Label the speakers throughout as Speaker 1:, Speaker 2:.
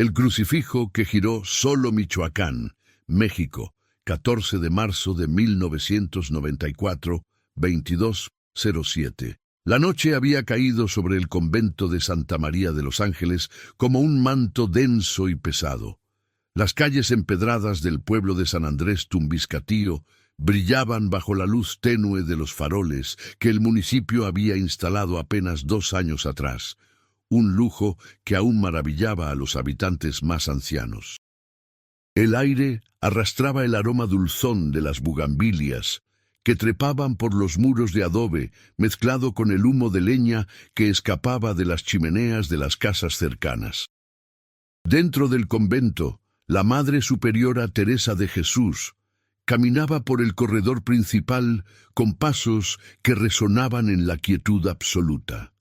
Speaker 1: El crucifijo que giró Solo Michoacán, México, 14 de marzo de 1994, 22:07. La noche había caído sobre el convento de Santa María de los Ángeles como un manto denso y pesado. Las calles empedradas del pueblo de San Andrés Tumbiscatío brillaban bajo la luz tenue de los faroles que el municipio había instalado apenas 2 años atrás, un lujo que aún maravillaba a los habitantes más ancianos. El aire arrastraba el aroma dulzón de las bugambilias que trepaban por los muros de adobe, mezclado con el humo de leña que escapaba de las chimeneas de las casas cercanas. Dentro del convento, la Madre Superiora Teresa de Jesús caminaba por el corredor principal con pasos que resonaban en la quietud absoluta.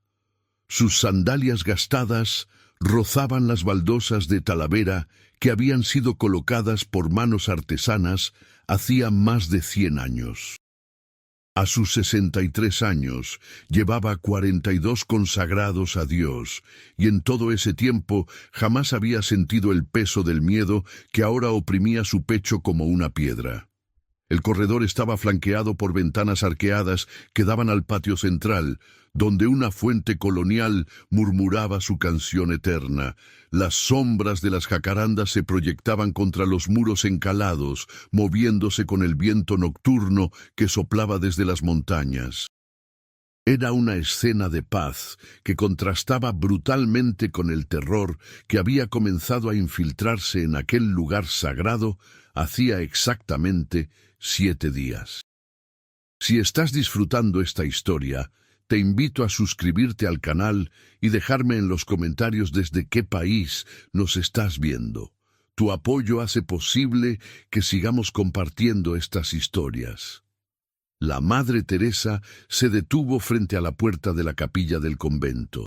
Speaker 1: Sus sandalias gastadas rozaban las baldosas de talavera que habían sido colocadas por manos artesanas hacía más de 100 años. A sus 63 años llevaba 42 consagrados a Dios, y en todo ese tiempo jamás había sentido el peso del miedo que ahora oprimía su pecho como una piedra. El corredor estaba flanqueado por ventanas arqueadas que daban al patio central, donde una fuente colonial murmuraba su canción eterna. Las sombras de las jacarandas se proyectaban contra los muros encalados, moviéndose con el viento nocturno que soplaba desde las montañas. Era una escena de paz que contrastaba brutalmente con el terror que había comenzado a infiltrarse en aquel lugar sagrado hacía exactamente 7 días. Si estás disfrutando esta historia, te invito a suscribirte al canal y dejarme en los comentarios desde qué país nos estás viendo. Tu apoyo hace posible que sigamos compartiendo estas historias. La Madre Teresa se detuvo frente a la puerta de la capilla del convento.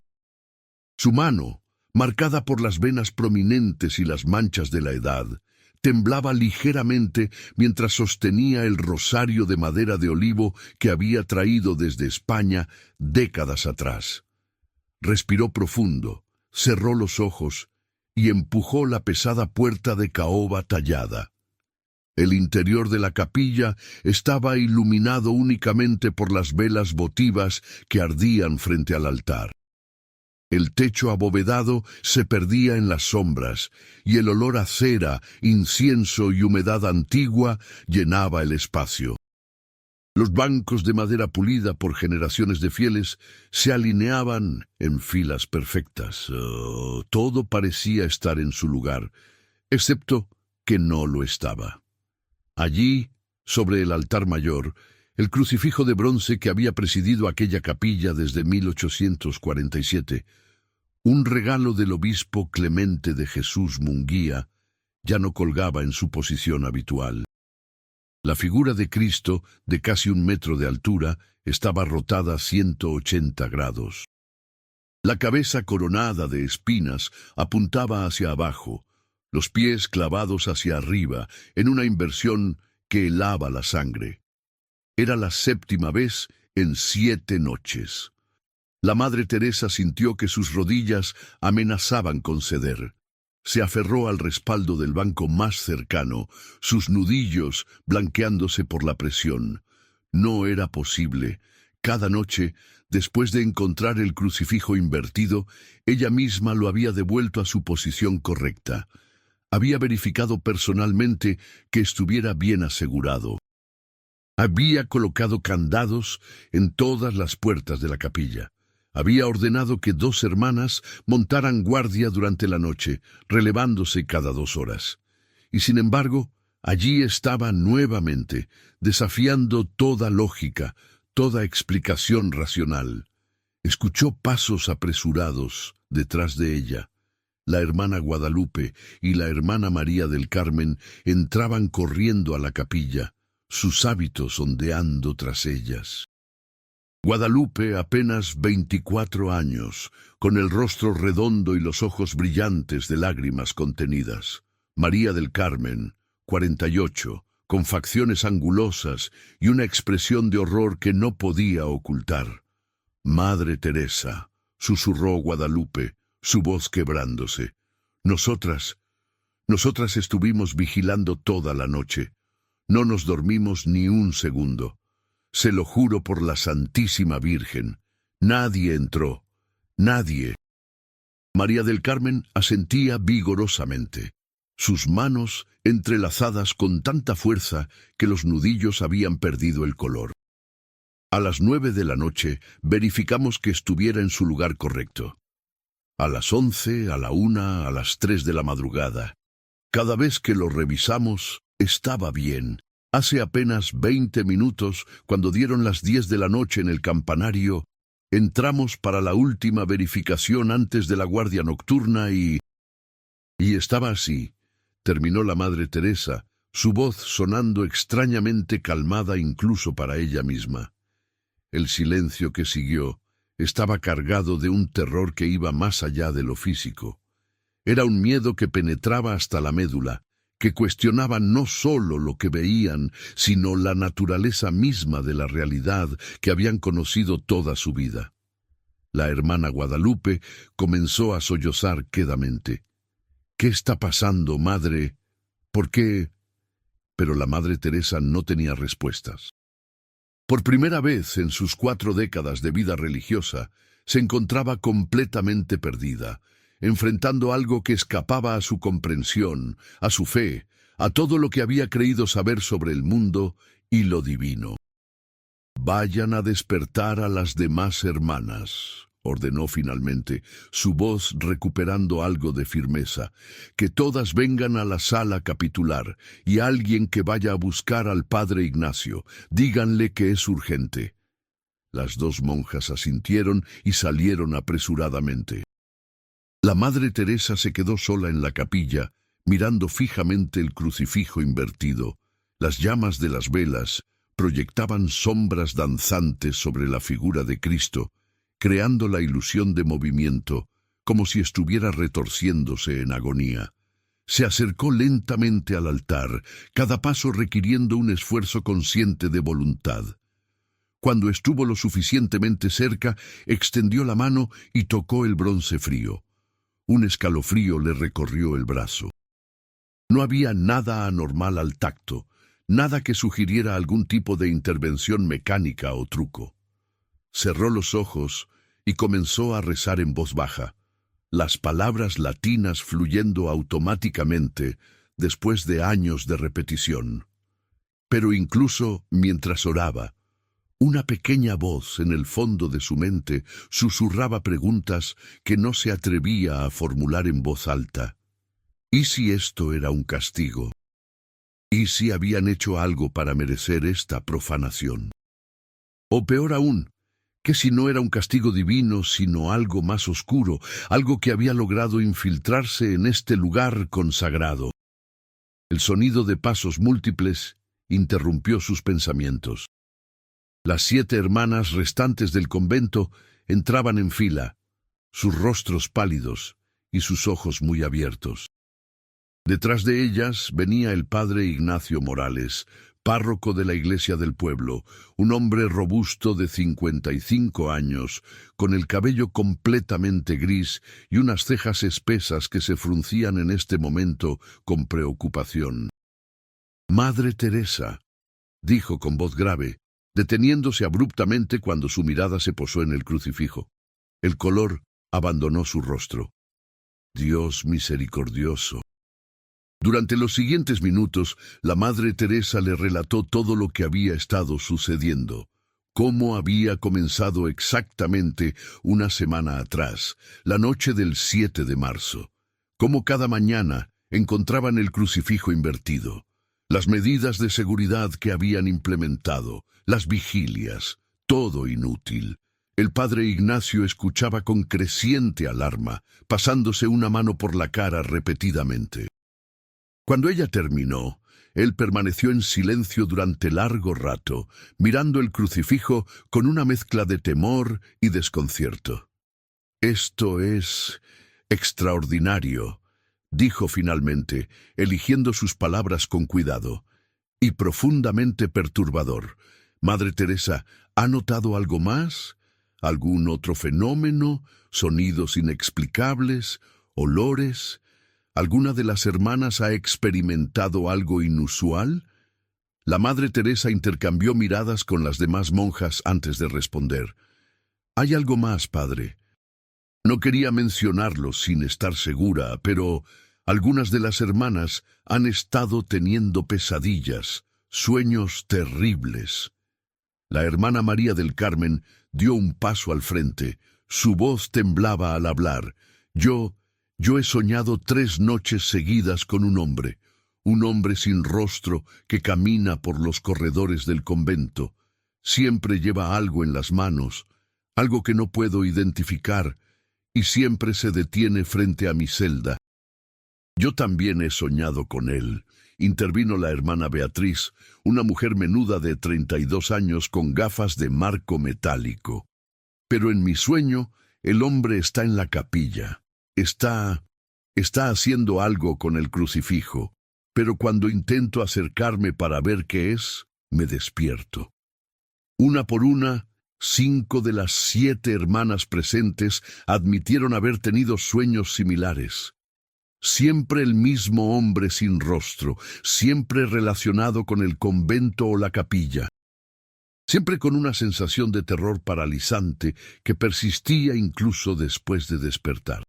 Speaker 1: Su mano, marcada por las venas prominentes y las manchas de la edad, temblaba ligeramente mientras sostenía el rosario de madera de olivo que había traído desde España décadas atrás. Respiró profundo, cerró los ojos y empujó la pesada puerta de caoba tallada. El interior de la capilla estaba iluminado únicamente por las velas votivas que ardían frente al altar. El techo abovedado se perdía en las sombras, y el olor a cera, incienso y humedad antigua llenaba el espacio. Los bancos de madera pulida por generaciones de fieles se alineaban en filas perfectas. Todo parecía estar en su lugar, excepto que no lo estaba. Allí, sobre el altar mayor, el crucifijo de bronce que había presidido aquella capilla desde 1847, un regalo del obispo Clemente de Jesús Munguía, ya no colgaba en su posición habitual. La figura de Cristo, de casi 1 metro de altura, estaba rotada 180 grados. La cabeza coronada de espinas apuntaba hacia abajo, los pies clavados hacia arriba, en una inversión que helaba la sangre. Era la 7ª vez en 7 noches. La Madre Teresa sintió que sus rodillas amenazaban con ceder. Se aferró al respaldo del banco más cercano, sus nudillos blanqueándose por la presión. No era posible. Cada noche, después de encontrar el crucifijo invertido, ella misma lo había devuelto a su posición correcta. Había verificado personalmente que estuviera bien asegurado. Había colocado candados en todas las puertas de la capilla. Había ordenado que 2 hermanas montaran guardia durante la noche, relevándose cada 2 horas. Y sin embargo, allí estaba nuevamente, desafiando toda lógica, toda explicación racional. Escuchó pasos apresurados detrás de ella. La hermana Guadalupe y la hermana María del Carmen entraban corriendo a la capilla, sus hábitos ondeando tras ellas. Guadalupe, apenas 24 años, con el rostro redondo y los ojos brillantes de lágrimas contenidas. María del Carmen, 48, con facciones angulosas y una expresión de horror que no podía ocultar. «Madre Teresa», susurró Guadalupe, su voz quebrándose, Nosotras estuvimos vigilando toda la noche. No nos dormimos ni un segundo. Se lo juro por la Santísima Virgen. Nadie entró. Nadie. María del Carmen asentía vigorosamente, sus manos entrelazadas con tanta fuerza que los nudillos habían perdido el color. A las 9 de la noche verificamos que estuviera en su lugar correcto. A las 11, a la 1, a las 3 de la madrugada. Cada vez que lo revisamos, estaba bien. Hace apenas 20 minutos, cuando dieron las 10 de la noche en el campanario, entramos para la última verificación antes de la guardia nocturna y estaba así. Terminó la Madre Teresa, su voz sonando extrañamente calmada incluso para ella misma. El silencio que siguió estaba cargado de un terror que iba más allá de lo físico. Era un miedo que penetraba hasta la médula, que cuestionaba no solo lo que veían, sino la naturaleza misma de la realidad que habían conocido toda su vida. La hermana Guadalupe comenzó a sollozar quedamente. «¿Qué está pasando, madre? ¿Por qué?» Pero la Madre Teresa no tenía respuestas. Por primera vez en sus 4 décadas de vida religiosa, se encontraba completamente perdida, enfrentando algo que escapaba a su comprensión, a su fe, a todo lo que había creído saber sobre el mundo y lo divino. «Vayan a despertar a las demás hermanas», ordenó finalmente, su voz recuperando algo de firmeza. «Que todas vengan a la sala capitular, y alguien que vaya a buscar al padre Ignacio, díganle que es urgente». Las 2 monjas asintieron y salieron apresuradamente. La Madre Teresa se quedó sola en la capilla, mirando fijamente el crucifijo invertido. Las llamas de las velas proyectaban sombras danzantes sobre la figura de Cristo, creando la ilusión de movimiento, como si estuviera retorciéndose en agonía. Se acercó lentamente al altar, cada paso requiriendo un esfuerzo consciente de voluntad. Cuando estuvo lo suficientemente cerca, extendió la mano y tocó el bronce frío. Un escalofrío le recorrió el brazo. No había nada anormal al tacto, nada que sugiriera algún tipo de intervención mecánica o truco. Cerró los ojos y comenzó a rezar en voz baja, las palabras latinas fluyendo automáticamente después de años de repetición. Pero incluso mientras oraba, una pequeña voz en el fondo de su mente susurraba preguntas que no se atrevía a formular en voz alta. ¿Y si esto era un castigo? ¿Y si habían hecho algo para merecer esta profanación? O peor aún, ¿qué si no era un castigo divino, sino algo más oscuro, algo que había logrado infiltrarse en este lugar consagrado? El sonido de pasos múltiples interrumpió sus pensamientos. Las 7 hermanas restantes del convento entraban en fila, sus rostros pálidos y sus ojos muy abiertos. Detrás de ellas venía el padre Ignacio Morales, párroco de la iglesia del pueblo, un hombre robusto de 55 años, con el cabello completamente gris y unas cejas espesas que se fruncían en este momento con preocupación. «Madre Teresa», dijo con voz grave, deteniéndose abruptamente cuando su mirada se posó en el crucifijo. El color abandonó su rostro. «Dios misericordioso». Durante los siguientes minutos, la Madre Teresa le relató todo lo que había estado sucediendo, cómo había comenzado exactamente una semana atrás, la noche del 7 de marzo, cómo cada mañana encontraban el crucifijo invertido, las medidas de seguridad que habían implementado, las vigilias, todo inútil. El padre Ignacio escuchaba con creciente alarma, pasándose una mano por la cara repetidamente. Cuando ella terminó, él permaneció en silencio durante largo rato, mirando el crucifijo con una mezcla de temor y desconcierto. «Esto es extraordinario», dijo finalmente, eligiendo sus palabras con cuidado, «y profundamente perturbador. Madre Teresa, ¿ha notado algo más? ¿Algún otro fenómeno? ¿Sonidos inexplicables? ¿Olores? ¿Alguna de las hermanas ha experimentado algo inusual? La Madre Teresa intercambió miradas con las demás monjas antes de responder. Hay algo más, padre. No quería mencionarlo sin estar segura, pero algunas de las hermanas han estado teniendo pesadillas, sueños terribles. La hermana María del Carmen dio un paso al frente. Su voz temblaba al hablar. Yo he soñado 3 noches seguidas con un hombre sin rostro que camina por los corredores del convento. Siempre lleva algo en las manos, algo que no puedo identificar, y siempre se detiene frente a mi celda. Yo también he soñado con él, intervino la hermana Beatriz, una mujer menuda de 32 años con gafas de marco metálico. Pero en mi sueño, el hombre está en la capilla. Está haciendo algo con el crucifijo, pero cuando intento acercarme para ver qué es, me despierto. Una por una, 5 de las 7 hermanas presentes admitieron haber tenido sueños similares. Siempre el mismo hombre sin rostro, siempre relacionado con el convento o la capilla. Siempre con una sensación de terror paralizante que persistía incluso después de despertar.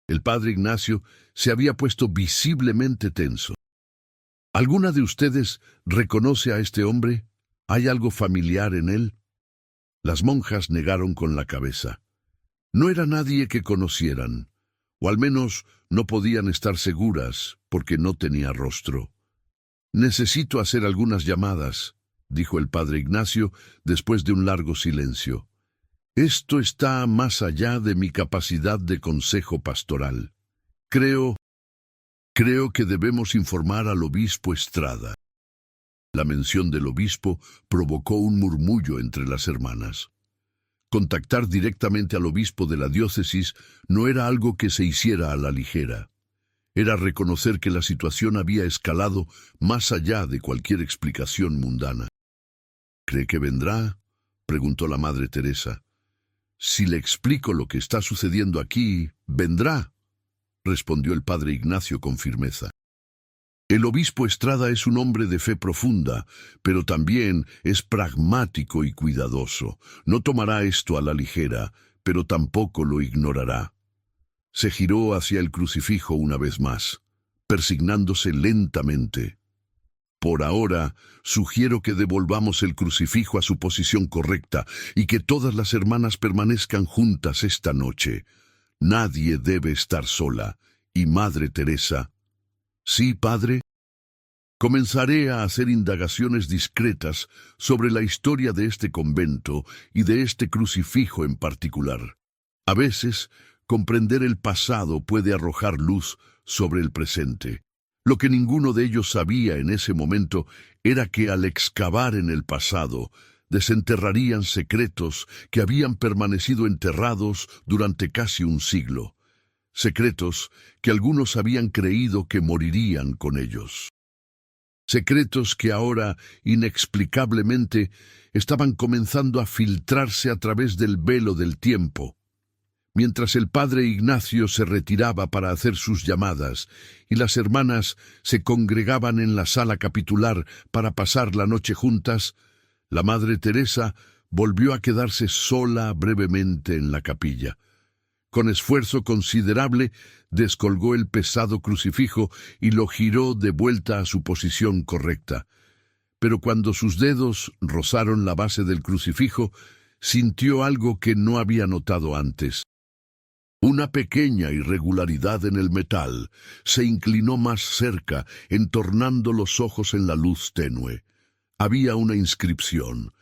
Speaker 1: El padre Ignacio se había puesto visiblemente tenso. ¿Alguna de ustedes reconoce a este hombre? ¿Hay algo familiar en él? Las monjas negaron con la cabeza. No era nadie que conocieran, o al menos no podían estar seguras porque no tenía rostro. Necesito hacer algunas llamadas, dijo el padre Ignacio después de un largo silencio. Esto está más allá de mi capacidad de consejo pastoral. Creo que debemos informar al obispo Estrada. La mención del obispo provocó un murmullo entre las hermanas. Contactar directamente al obispo de la diócesis no era algo que se hiciera a la ligera. Era reconocer que la situación había escalado más allá de cualquier explicación mundana. ¿Cree que vendrá?, preguntó la Madre Teresa. Si le explico lo que está sucediendo aquí, vendrá, respondió el padre Ignacio con firmeza. El obispo Estrada es un hombre de fe profunda, pero también es pragmático y cuidadoso. No tomará esto a la ligera, pero tampoco lo ignorará. Se giró hacia el crucifijo una vez más, persignándose lentamente. Por ahora, sugiero que devolvamos el crucifijo a su posición correcta y que todas las hermanas permanezcan juntas esta noche. Nadie debe estar sola. Y Madre Teresa... Sí, padre. Comenzaré a hacer indagaciones discretas sobre la historia de este convento y de este crucifijo en particular. A veces, comprender el pasado puede arrojar luz sobre el presente. Lo que ninguno de ellos sabía en ese momento era que al excavar en el pasado, desenterrarían secretos que habían permanecido enterrados durante casi un siglo. Secretos que algunos habían creído que morirían con ellos. Secretos que ahora, inexplicablemente, estaban comenzando a filtrarse a través del velo del tiempo. Mientras el padre Ignacio se retiraba para hacer sus llamadas y las hermanas se congregaban en la sala capitular para pasar la noche juntas, la Madre Teresa volvió a quedarse sola brevemente en la capilla. Con esfuerzo considerable, descolgó el pesado crucifijo y lo giró de vuelta a su posición correcta. Pero cuando sus dedos rozaron la base del crucifijo, sintió algo que no había notado antes. Una pequeña irregularidad en el metal se inclinó más cerca, entornando los ojos en la luz tenue. Había una inscripción,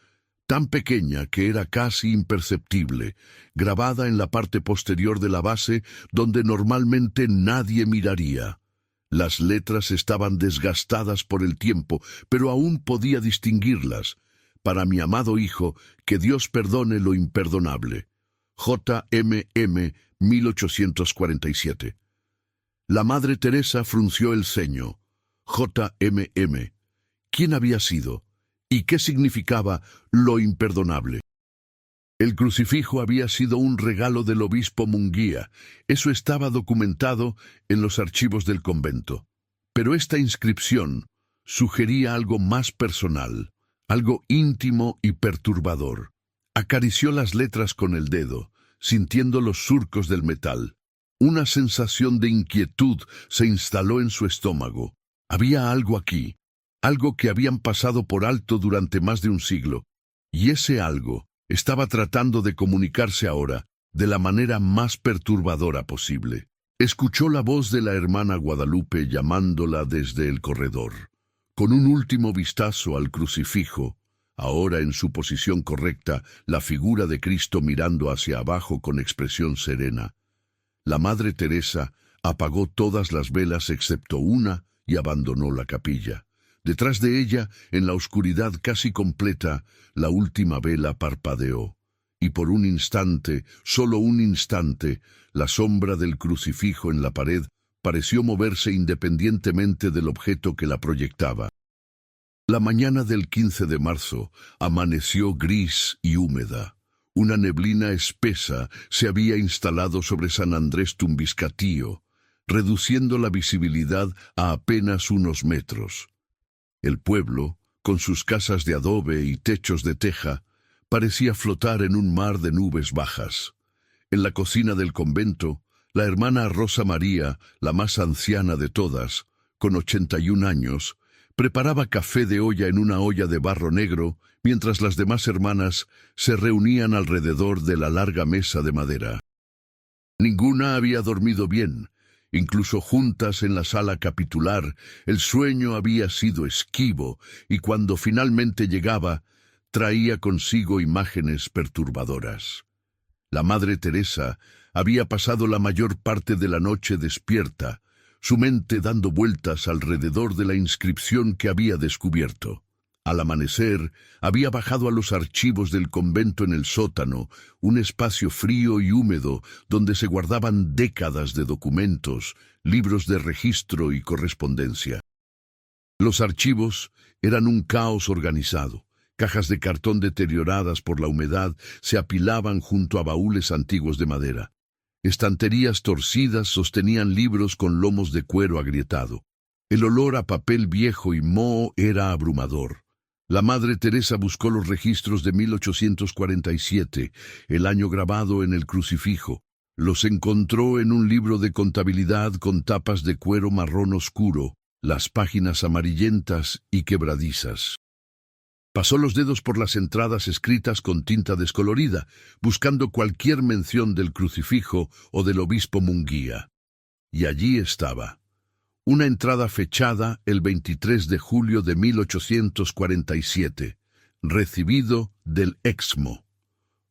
Speaker 1: tan pequeña que era casi imperceptible, grabada en la parte posterior de la base donde normalmente nadie miraría. Las letras estaban desgastadas por el tiempo, pero aún podía distinguirlas. Para mi amado hijo, que Dios perdone lo imperdonable. J.M.M. 1847. La Madre Teresa frunció el ceño. J.M.M. ¿Quién había sido? ¿Y qué significaba lo imperdonable? El crucifijo había sido un regalo del obispo Munguía. Eso estaba documentado en los archivos del convento. Pero esta inscripción sugería algo más personal, algo íntimo y perturbador. Acarició las letras con el dedo, sintiendo los surcos del metal. Una sensación de inquietud se instaló en su estómago. Había algo aquí, algo que habían pasado por alto durante más de un siglo, y ese algo estaba tratando de comunicarse ahora de la manera más perturbadora posible. Escuchó la voz de la hermana Guadalupe llamándola desde el corredor. Con un último vistazo al crucifijo, ahora en su posición correcta, la figura de Cristo mirando hacia abajo con expresión serena, la Madre Teresa apagó todas las velas excepto una y abandonó la capilla. Detrás de ella, en la oscuridad casi completa, la última vela parpadeó, y por un instante, solo un instante, la sombra del crucifijo en la pared pareció moverse independientemente del objeto que la proyectaba. La mañana del 15 de marzo amaneció gris y húmeda. Una neblina espesa se había instalado sobre San Andrés Tumbiscatío, reduciendo la visibilidad a apenas unos metros. El pueblo, con sus casas de adobe y techos de teja, parecía flotar en un mar de nubes bajas. En la cocina del convento, la hermana Rosa María, la más anciana de todas, con 81 años, preparaba café de olla en una olla de barro negro, mientras las demás hermanas se reunían alrededor de la larga mesa de madera. Ninguna había dormido bien. Incluso juntas en la sala capitular, el sueño había sido esquivo, y cuando finalmente llegaba, traía consigo imágenes perturbadoras. La Madre Teresa había pasado la mayor parte de la noche despierta, su mente dando vueltas alrededor de la inscripción que había descubierto. Al amanecer, había bajado a los archivos del convento en el sótano, un espacio frío y húmedo donde se guardaban décadas de documentos, libros de registro y correspondencia. Los archivos eran un caos organizado. Cajas de cartón deterioradas por la humedad se apilaban junto a baúles antiguos de madera. Estanterías torcidas sostenían libros con lomos de cuero agrietado. El olor a papel viejo y moho era abrumador. La Madre Teresa buscó los registros de 1847, el año grabado en el crucifijo. Los encontró en un libro de contabilidad con tapas de cuero marrón oscuro, las páginas amarillentas y quebradizas. Pasó los dedos por las entradas escritas con tinta descolorida, buscando cualquier mención del crucifijo o del obispo Munguía. Y allí estaba. Una entrada fechada el 23 de julio de 1847, recibido del Exmo.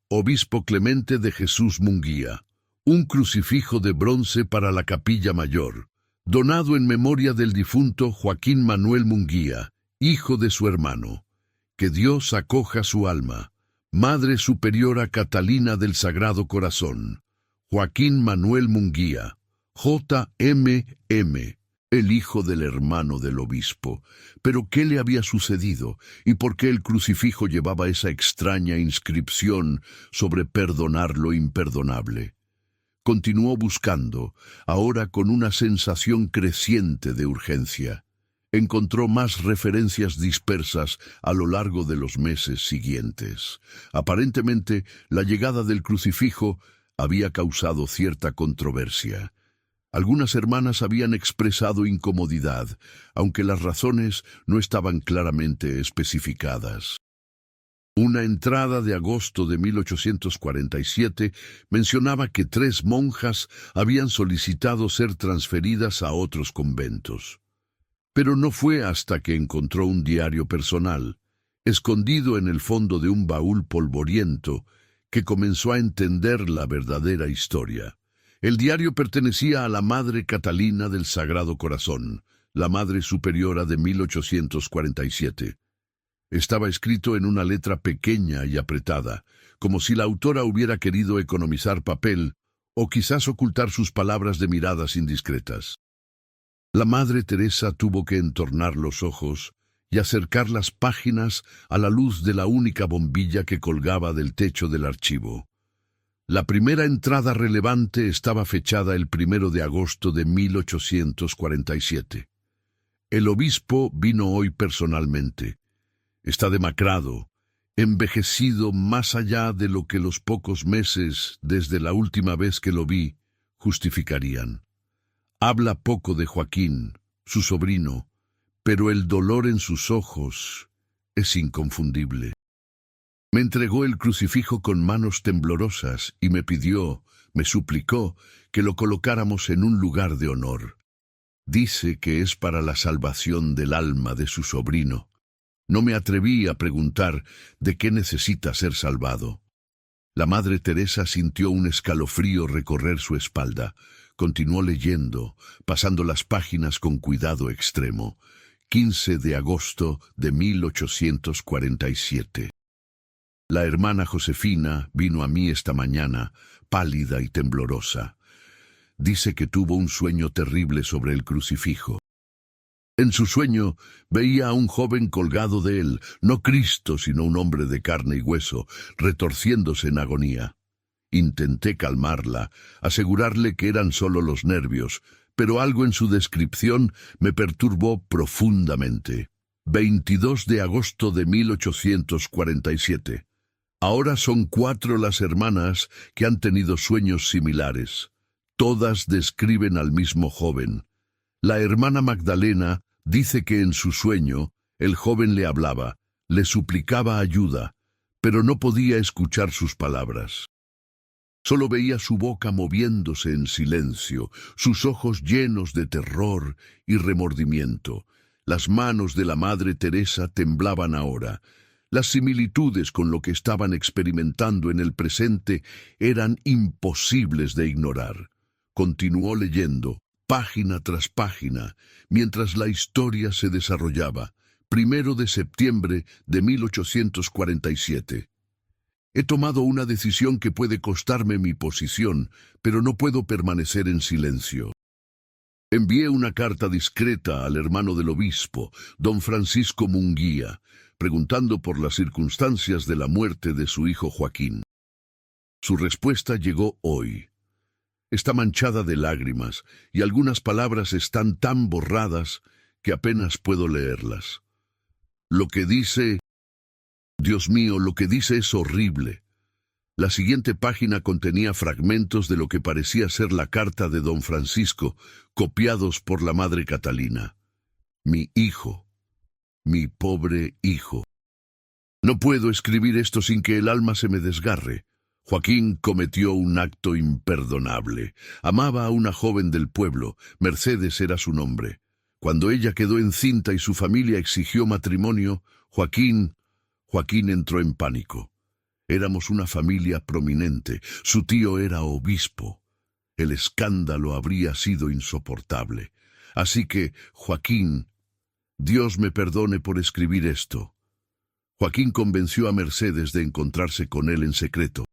Speaker 1: Obispo Clemente de Jesús Munguía, un crucifijo de bronce para la capilla mayor, donado en memoria del difunto Joaquín Manuel Munguía, hijo de su hermano. Que Dios acoja su alma. Madre Superiora Catalina del Sagrado Corazón. Joaquín Manuel Munguía, J.M.M., el hijo del hermano del obispo. ¿Pero qué le había sucedido y por qué el crucifijo llevaba esa extraña inscripción sobre perdonar lo imperdonable? Continuó buscando, ahora con una sensación creciente de urgencia. Encontró más referencias dispersas a lo largo de los meses siguientes. Aparentemente, la llegada del crucifijo había causado cierta controversia. Algunas hermanas habían expresado incomodidad, aunque las razones no estaban claramente especificadas. Una entrada de agosto de 1847 mencionaba que 3 monjas habían solicitado ser transferidas a otros conventos. Pero no fue hasta que encontró un diario personal, escondido en el fondo de un baúl polvoriento, que comenzó a entender la verdadera historia. El diario pertenecía a la Madre Catalina del Sagrado Corazón, la Madre Superiora de 1847. Estaba escrito en una letra pequeña y apretada, como si la autora hubiera querido economizar papel o quizás ocultar sus palabras de miradas indiscretas. La Madre Teresa tuvo que entornar los ojos y acercar las páginas a la luz de la única bombilla que colgaba del techo del archivo. La primera entrada relevante estaba fechada el 1 de agosto de 1847. El obispo vino hoy personalmente. Está demacrado, envejecido más allá de lo que los pocos meses desde la última vez que lo vi justificarían. Habla poco de Joaquín, su sobrino, pero el dolor en sus ojos es inconfundible. Me entregó el crucifijo con manos temblorosas y me pidió, me suplicó, que lo colocáramos en un lugar de honor. Dice que es para la salvación del alma de su sobrino. No me atreví a preguntar de qué necesita ser salvado. La Madre Teresa sintió un escalofrío recorrer su espalda. Continuó leyendo, pasando las páginas con cuidado extremo. 15 de agosto de 1847. La hermana Josefina vino a mí esta mañana, pálida y temblorosa. Dice que tuvo un sueño terrible sobre el crucifijo. En su sueño veía a un joven colgado de él, no Cristo, sino un hombre de carne y hueso, retorciéndose en agonía. Intenté calmarla, asegurarle que eran solo los nervios, pero algo en su descripción me perturbó profundamente. 22 de agosto de 1847. Ahora son 4 las hermanas que han tenido sueños similares. Todas describen al mismo joven. La hermana Magdalena dice que en su sueño el joven le hablaba, le suplicaba ayuda, pero no podía escuchar sus palabras. Solo veía su boca moviéndose en silencio, sus ojos llenos de terror y remordimiento. Las manos de la Madre Teresa temblaban ahora. Las similitudes con lo que estaban experimentando en el presente eran imposibles de ignorar. Continuó leyendo, página tras página, mientras la historia se desarrollaba. 1 de septiembre de 1847. He tomado una decisión que puede costarme mi posición, pero no puedo permanecer en silencio. Envié una carta discreta al hermano del obispo, don Francisco Munguía, preguntando por las circunstancias de la muerte de su hijo Joaquín. Su respuesta llegó hoy. Está manchada de lágrimas y algunas palabras están tan borradas que apenas puedo leerlas. Lo que dice... Dios mío, lo que dice es horrible. La siguiente página contenía fragmentos de lo que parecía ser la carta de don Francisco, copiados por la madre Catalina. Mi hijo, mi pobre hijo. No puedo escribir esto sin que el alma se me desgarre. Joaquín cometió un acto imperdonable. Amaba a una joven del pueblo, Mercedes era su nombre. Cuando ella quedó encinta y su familia exigió matrimonio, Joaquín entró en pánico. Éramos una familia prominente, su tío era obispo. El escándalo habría sido insoportable. Así que, Joaquín, Dios me perdone por escribir esto. Joaquín convenció a Mercedes de encontrarse con él en secreto.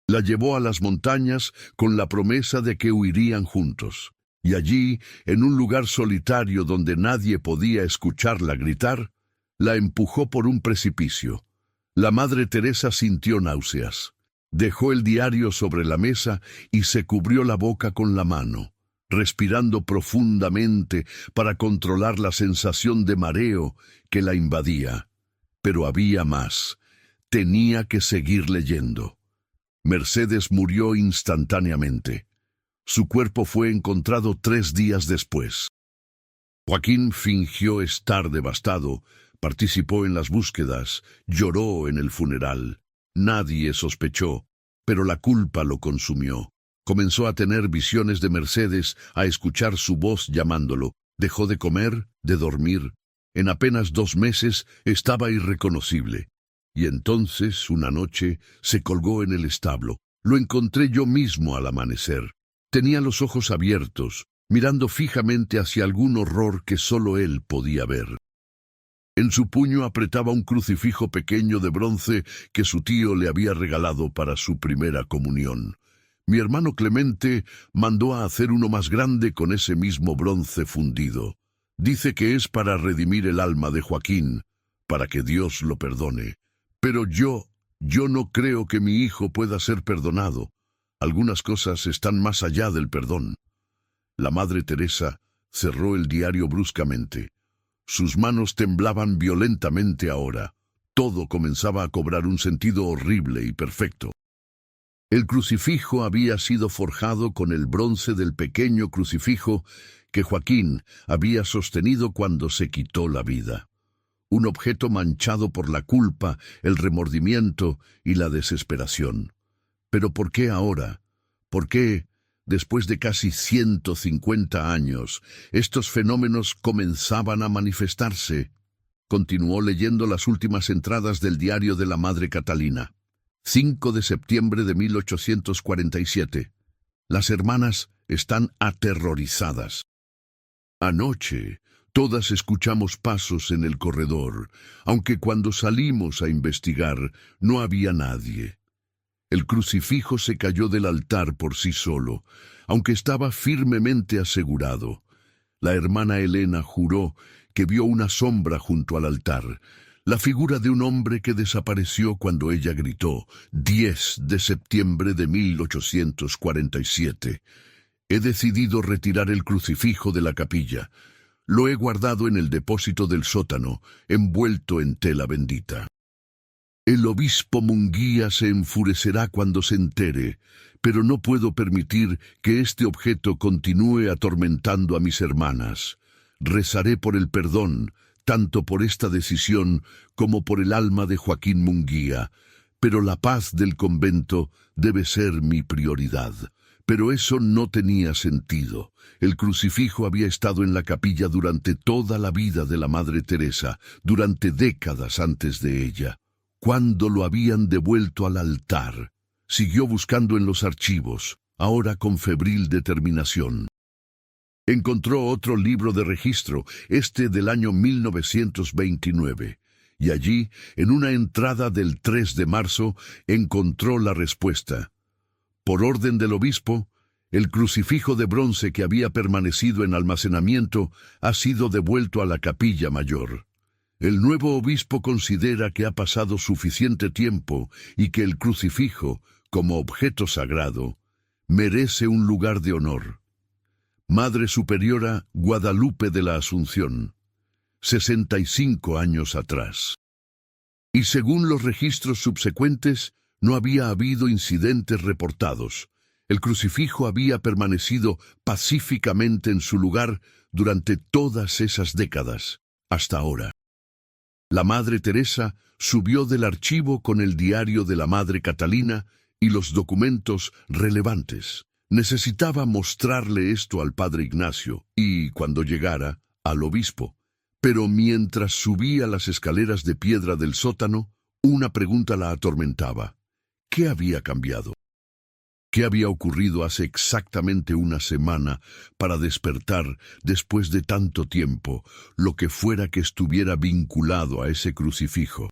Speaker 1: La llevó a las montañas con la promesa de que huirían juntos. Y allí, en un lugar solitario donde nadie podía escucharla gritar, la empujó por un precipicio. La Madre Teresa sintió náuseas. Dejó el diario sobre la mesa y se cubrió la boca con la mano, respirando profundamente para controlar la sensación de mareo que la invadía. Pero había más. Tenía que seguir leyendo. Mercedes murió instantáneamente. Su cuerpo fue encontrado 3 días después. Joaquín fingió estar devastado, participó en las búsquedas, lloró en el funeral. Nadie sospechó, pero la culpa lo consumió. Comenzó a tener visiones de Mercedes, a escuchar su voz llamándolo. Dejó de comer, de dormir. En apenas 2 meses estaba irreconocible. Y entonces, una noche, se colgó en el establo. Lo encontré yo mismo al amanecer. Tenía los ojos abiertos, mirando fijamente hacia algún horror que solo él podía ver. En su puño apretaba un crucifijo pequeño de bronce que su tío le había regalado para su primera comunión. Mi hermano Clemente mandó a hacer uno más grande con ese mismo bronce fundido. Dice que es para redimir el alma de Joaquín, para que Dios lo perdone. Pero yo no creo que mi hijo pueda ser perdonado. Algunas cosas están más allá del perdón. La Madre Teresa cerró el diario bruscamente. Sus manos temblaban violentamente ahora. Todo comenzaba a cobrar un sentido horrible y perfecto. El crucifijo había sido forjado con el bronce del pequeño crucifijo que Joaquín había sostenido cuando se quitó la vida. Un objeto manchado por la culpa, el remordimiento y la desesperación. Pero ¿por qué ahora? ¿Por qué, después de casi 150 años, estos fenómenos comenzaban a manifestarse? Continuó leyendo las últimas entradas del diario de la Madre Catalina. 5 de septiembre de 1847. Las hermanas están aterrorizadas. Anoche, todas escuchamos pasos en el corredor, aunque cuando salimos a investigar no había nadie. El crucifijo se cayó del altar por sí solo, aunque estaba firmemente asegurado. La hermana Elena juró que vio una sombra junto al altar, la figura de un hombre que desapareció cuando ella gritó, 10 de septiembre de 1847. He decidido retirar el crucifijo de la capilla. Lo he guardado en el depósito del sótano, envuelto en tela bendita. El obispo Munguía se enfurecerá cuando se entere, pero no puedo permitir que este objeto continúe atormentando a mis hermanas. Rezaré por el perdón, tanto por esta decisión como por el alma de Joaquín Munguía, pero la paz del convento debe ser mi prioridad. Pero eso no tenía sentido. El crucifijo había estado en la capilla durante toda la vida de la Madre Teresa, durante décadas antes de ella. Cuando lo habían devuelto al altar, siguió buscando en los archivos, ahora con febril determinación. Encontró otro libro de registro, este del año 1929, y allí, en una entrada del 3 de marzo, encontró la respuesta. Por orden del obispo, el crucifijo de bronce que había permanecido en almacenamiento ha sido devuelto a la capilla mayor. El nuevo obispo considera que ha pasado suficiente tiempo y que el crucifijo, como objeto sagrado, merece un lugar de honor. Madre Superiora Guadalupe de la Asunción, 65 años atrás. Y según los registros subsecuentes, no había habido incidentes reportados. El crucifijo había permanecido pacíficamente en su lugar durante todas esas décadas, hasta ahora. La Madre Teresa subió del archivo con el diario de la Madre Catalina y los documentos relevantes. Necesitaba mostrarle esto al Padre Ignacio y, cuando llegara, al obispo. Pero mientras subía las escaleras de piedra del sótano, una pregunta la atormentaba. ¿Qué había cambiado? ¿Qué había ocurrido hace exactamente una semana para despertar, después de tanto tiempo, lo que fuera que estuviera vinculado a ese crucifijo?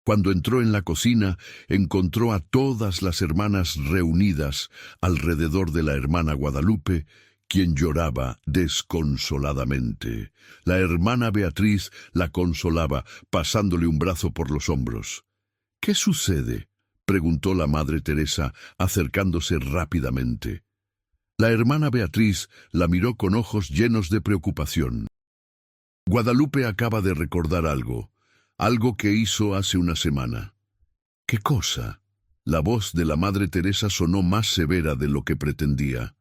Speaker 1: Cuando entró en la cocina, encontró a todas las hermanas reunidas alrededor de la hermana Guadalupe, quien lloraba desconsoladamente. La hermana Beatriz la consolaba, pasándole un brazo por los hombros. ¿Qué sucede?, preguntó la Madre Teresa, acercándose rápidamente. La hermana Beatriz la miró con ojos llenos de preocupación. Guadalupe acaba de recordar algo que hizo hace una semana. ¿Qué cosa? La voz de la Madre Teresa sonó más severa de lo que pretendía.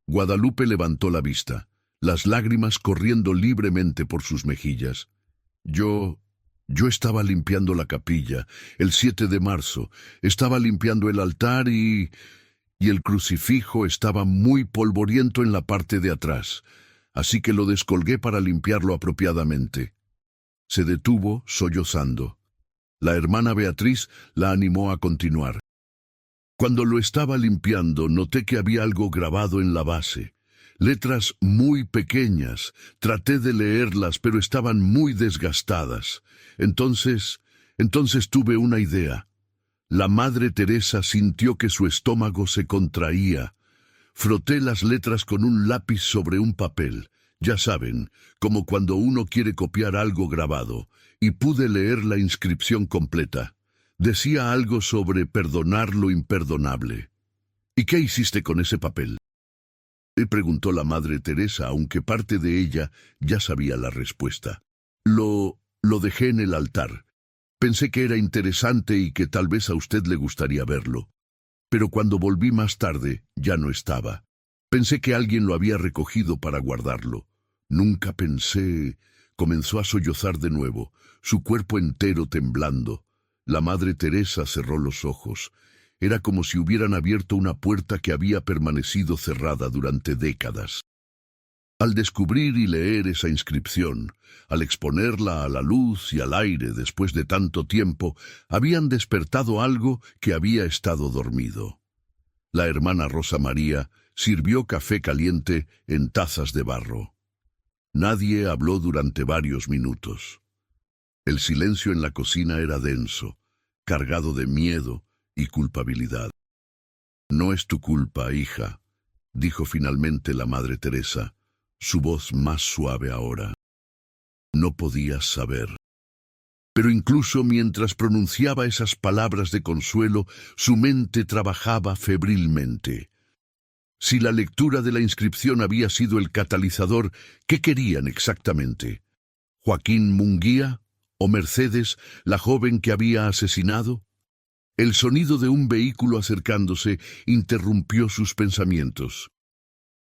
Speaker 1: Guadalupe levantó la vista, las lágrimas corriendo libremente por sus mejillas. Yo estaba limpiando la capilla, el 7 de marzo. Estaba limpiando el altar y el crucifijo estaba muy polvoriento en la parte de atrás, así que lo descolgué para limpiarlo apropiadamente. Se detuvo, sollozando. La hermana Beatriz la animó a continuar. Cuando lo estaba limpiando, noté que había algo grabado en la base. Letras muy pequeñas. Traté de leerlas, pero estaban muy desgastadas. Entonces tuve una idea. La Madre Teresa sintió que su estómago se contraía. Froté las letras con un lápiz sobre un papel. Ya saben, como cuando uno quiere copiar algo grabado, y pude leer la inscripción completa. Decía algo sobre perdonar lo imperdonable. ¿Y qué hiciste con ese papel? Le preguntó la Madre Teresa, aunque parte de ella ya sabía la respuesta. Lo dejé en el altar. Pensé que era interesante y que tal vez a usted le gustaría verlo. Pero cuando volví más tarde, ya no estaba. Pensé que alguien lo había recogido para guardarlo. Nunca pensé... Comenzó a sollozar de nuevo, su cuerpo entero temblando. La Madre Teresa cerró los ojos. Era como si hubieran abierto una puerta que había permanecido cerrada durante décadas. Al descubrir y leer esa inscripción, al exponerla a la luz y al aire después de tanto tiempo, habían despertado algo que había estado dormido. La hermana Rosa María sirvió café caliente en tazas de barro. Nadie habló durante varios minutos. El silencio en la cocina era denso, cargado de miedo y culpabilidad. «No es tu culpa, hija», dijo finalmente la Madre Teresa, su voz más suave ahora. «No podías saber». Pero incluso mientras pronunciaba esas palabras de consuelo, su mente trabajaba febrilmente. Si la lectura de la inscripción había sido el catalizador, ¿qué querían exactamente? ¿Joaquín Munguía? ¿O Mercedes, la joven que había asesinado? El sonido de un vehículo acercándose interrumpió sus pensamientos.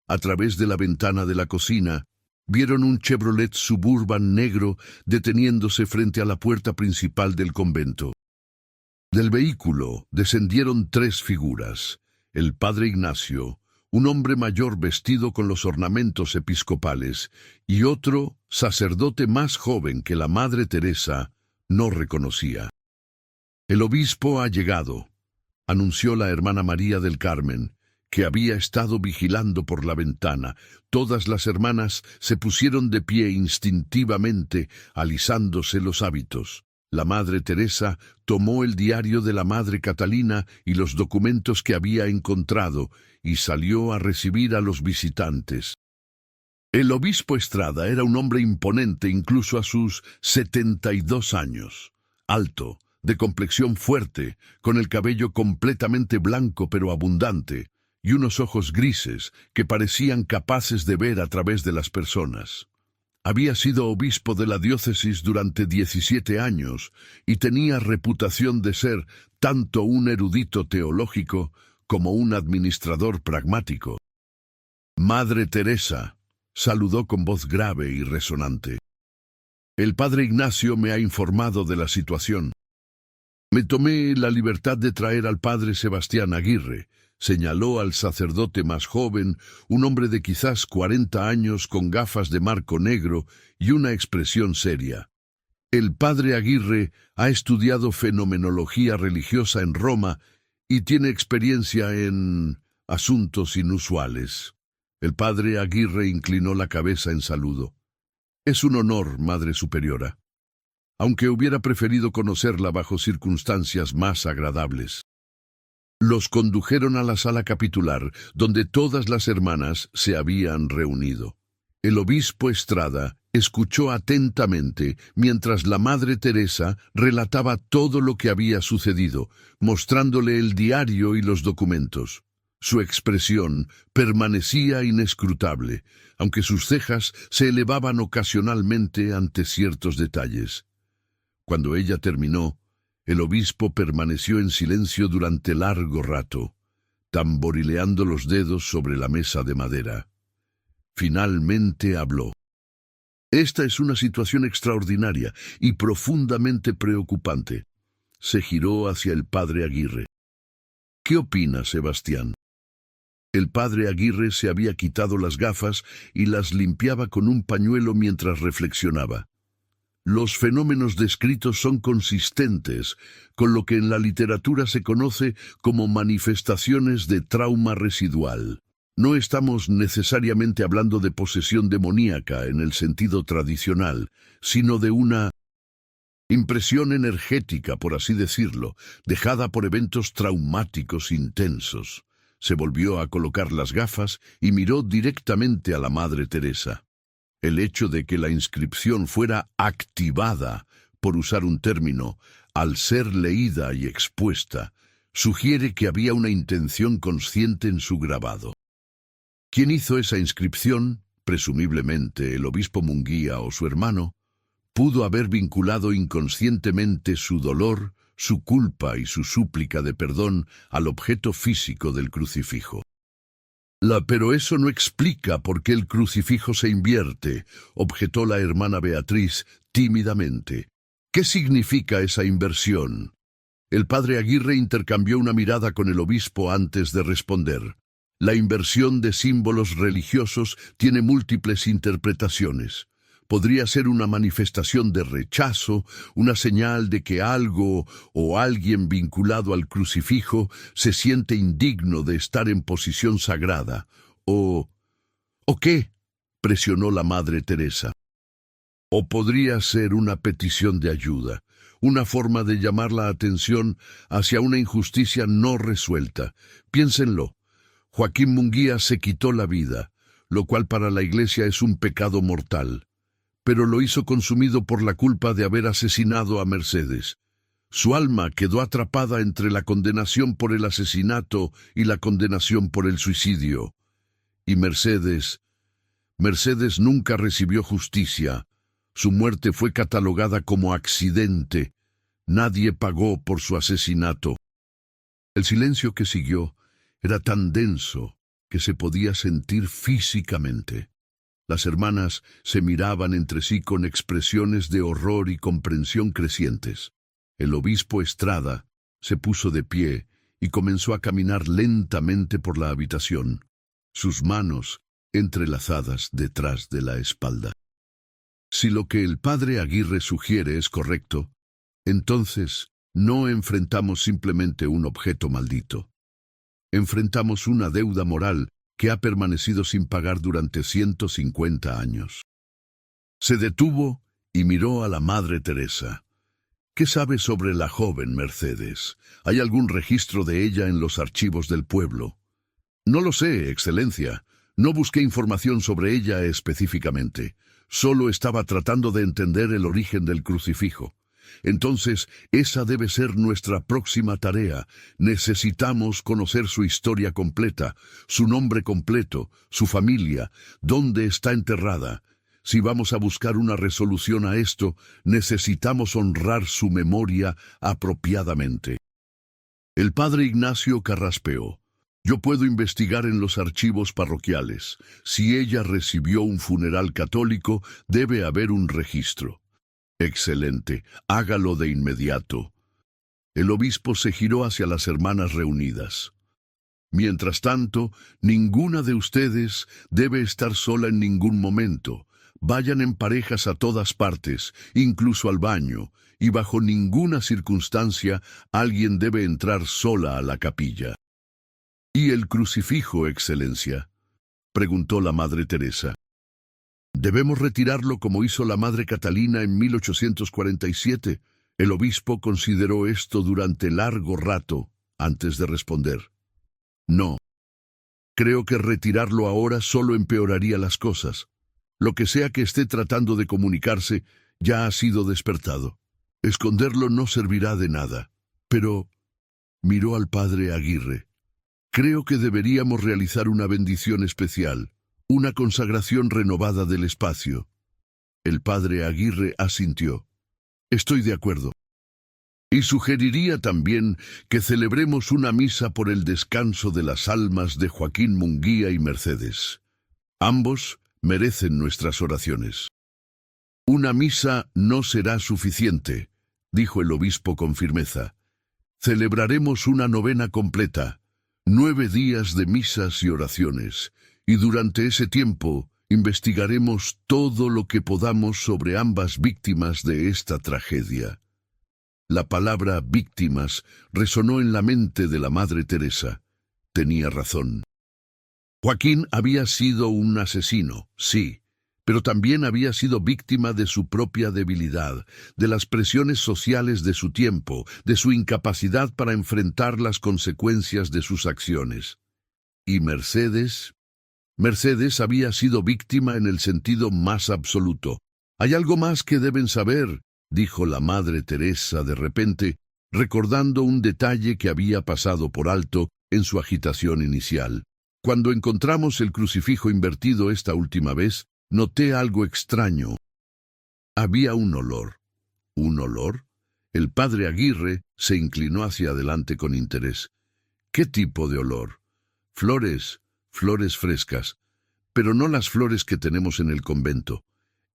Speaker 1: A través de la ventana de la cocina, vieron un Chevrolet Suburban negro deteniéndose frente a la puerta principal del convento. Del vehículo descendieron 3 figuras: el padre Ignacio, un hombre mayor vestido con los ornamentos episcopales, y otro, sacerdote más joven que la Madre Teresa, no reconocía. «El obispo ha llegado», anunció la hermana María del Carmen, que había estado vigilando por la ventana. Todas las hermanas se pusieron de pie instintivamente, alisándose los hábitos. La Madre Teresa tomó el diario de la Madre Catalina y los documentos que había encontrado y salió a recibir a los visitantes. El obispo Estrada era un hombre imponente incluso a sus 72 años, alto, de complexión fuerte, con el cabello completamente blanco pero abundante, y unos ojos grises que parecían capaces de ver a través de las personas. Había sido obispo de la diócesis durante 17 años y tenía reputación de ser tanto un erudito teológico como un administrador pragmático. «Madre Teresa», saludó con voz grave y resonante. «El padre Ignacio me ha informado de la situación. Me tomé la libertad de traer al padre Sebastián Aguirre», señaló al sacerdote más joven, un hombre de quizás 40 años con gafas de marco negro y una expresión seria. «El padre Aguirre ha estudiado fenomenología religiosa en Roma y tiene experiencia en asuntos inusuales». El padre Aguirre inclinó la cabeza en saludo. «Es un honor, Madre Superiora, aunque hubiera preferido conocerla bajo circunstancias más agradables». Los condujeron a la sala capitular, donde todas las hermanas se habían reunido. El obispo Estrada escuchó atentamente mientras la Madre Teresa relataba todo lo que había sucedido, mostrándole el diario y los documentos. Su expresión permanecía inescrutable, aunque sus cejas se elevaban ocasionalmente ante ciertos detalles. Cuando ella terminó, el obispo permaneció en silencio durante largo rato, tamborileando los dedos sobre la mesa de madera. Finalmente habló. «Esta es una situación extraordinaria y profundamente preocupante». Se giró hacia el padre Aguirre. «¿Qué opina, Sebastián?» El padre Aguirre se había quitado las gafas y las limpiaba con un pañuelo mientras reflexionaba. Los fenómenos descritos son consistentes con lo que en la literatura se conoce como manifestaciones de trauma residual. No estamos necesariamente hablando de posesión demoníaca en el sentido tradicional, sino de una impresión energética, por así decirlo, dejada por eventos traumáticos intensos. Se volvió a colocar las gafas y miró directamente a la Madre Teresa. El hecho de que la inscripción fuera activada, por usar un término, al ser leída y expuesta, sugiere que había una intención consciente en su grabado. ¿Quién hizo esa inscripción? Presumiblemente el obispo Munguía o su hermano, pudo haber vinculado inconscientemente su dolor, su culpa y su súplica de perdón al objeto físico del crucifijo. Pero eso no explica por qué el crucifijo se invierte, objetó la hermana Beatriz tímidamente. ¿Qué significa esa inversión? El padre Aguirre intercambió una mirada con el obispo antes de responder. La inversión de símbolos religiosos tiene múltiples interpretaciones. Podría ser una manifestación de rechazo, una señal de que algo o alguien vinculado al crucifijo se siente indigno de estar en posición sagrada. ¿O qué?, presionó la Madre Teresa. O podría ser una petición de ayuda, una forma de llamar la atención hacia una injusticia no resuelta. Piénsenlo. Joaquín Munguía se quitó la vida, lo cual para la Iglesia es un pecado mortal. Pero lo hizo consumido por la culpa de haber asesinado a Mercedes. Su alma quedó atrapada entre la condenación por el asesinato y la condenación por el suicidio. Y Mercedes nunca recibió justicia. Su muerte fue catalogada como accidente. Nadie pagó por su asesinato. El silencio que siguió era tan denso que se podía sentir físicamente. Las hermanas se miraban entre sí con expresiones de horror y comprensión crecientes. El obispo Estrada se puso de pie y comenzó a caminar lentamente por la habitación, sus manos entrelazadas detrás de la espalda. Si lo que el padre Aguirre sugiere es correcto, entonces no enfrentamos simplemente un objeto maldito. Enfrentamos una deuda moral que ha permanecido sin pagar durante 150 años. Se detuvo y miró a la Madre Teresa. ¿Qué sabe sobre la joven Mercedes? ¿Hay algún registro de ella en los archivos del pueblo? No lo sé, Excelencia. No busqué información sobre ella específicamente. Solo estaba tratando de entender el origen del crucifijo. Entonces, esa debe ser nuestra próxima tarea. Necesitamos conocer su historia completa, su nombre completo, su familia, dónde está enterrada. Si vamos a buscar una resolución a esto, necesitamos honrar su memoria apropiadamente. El padre Ignacio carraspeó. Yo puedo investigar en los archivos parroquiales. Si ella recibió un funeral católico, debe haber un registro. Excelente, hágalo de inmediato. El obispo se giró hacia las hermanas reunidas. Mientras tanto, ninguna de ustedes debe estar sola en ningún momento. Vayan en parejas a todas partes, incluso al baño, y bajo ninguna circunstancia alguien debe entrar sola a la capilla. ¿Y el crucifijo, Excelencia?, preguntó la Madre Teresa. Debemos retirarlo como hizo la Madre Catalina en 1847. El obispo consideró esto durante largo rato antes de responder. No. Creo que retirarlo ahora solo empeoraría las cosas. Lo que sea que esté tratando de comunicarse ya ha sido despertado. Esconderlo no servirá de nada. Pero, miró al padre Aguirre, creo que deberíamos realizar una bendición especial. Una consagración renovada del espacio. El padre Aguirre asintió. Estoy de acuerdo. Y sugeriría también que celebremos una misa por el descanso de las almas de Joaquín Munguía y Mercedes. Ambos merecen nuestras oraciones. Una misa no será suficiente, dijo el obispo con firmeza. Celebraremos una novena completa, 9 días de misas y oraciones. Y durante ese tiempo investigaremos todo lo que podamos sobre ambas víctimas de esta tragedia. La palabra víctimas resonó en la mente de la Madre Teresa. Tenía razón. Joaquín había sido un asesino, sí, pero también había sido víctima de su propia debilidad, de las presiones sociales de su tiempo, de su incapacidad para enfrentar las consecuencias de sus acciones. Y Mercedes Mercedes había sido víctima en el sentido más absoluto. «Hay algo más que deben saber», dijo la Madre Teresa de repente, recordando un detalle que había pasado por alto en su agitación inicial. «Cuando encontramos el crucifijo invertido esta última vez, noté algo extraño. Había un olor». ¿Un olor? El padre Aguirre se inclinó hacia adelante con interés. «¿Qué tipo de olor?» «Flores, flores frescas, pero no las flores que tenemos en el convento.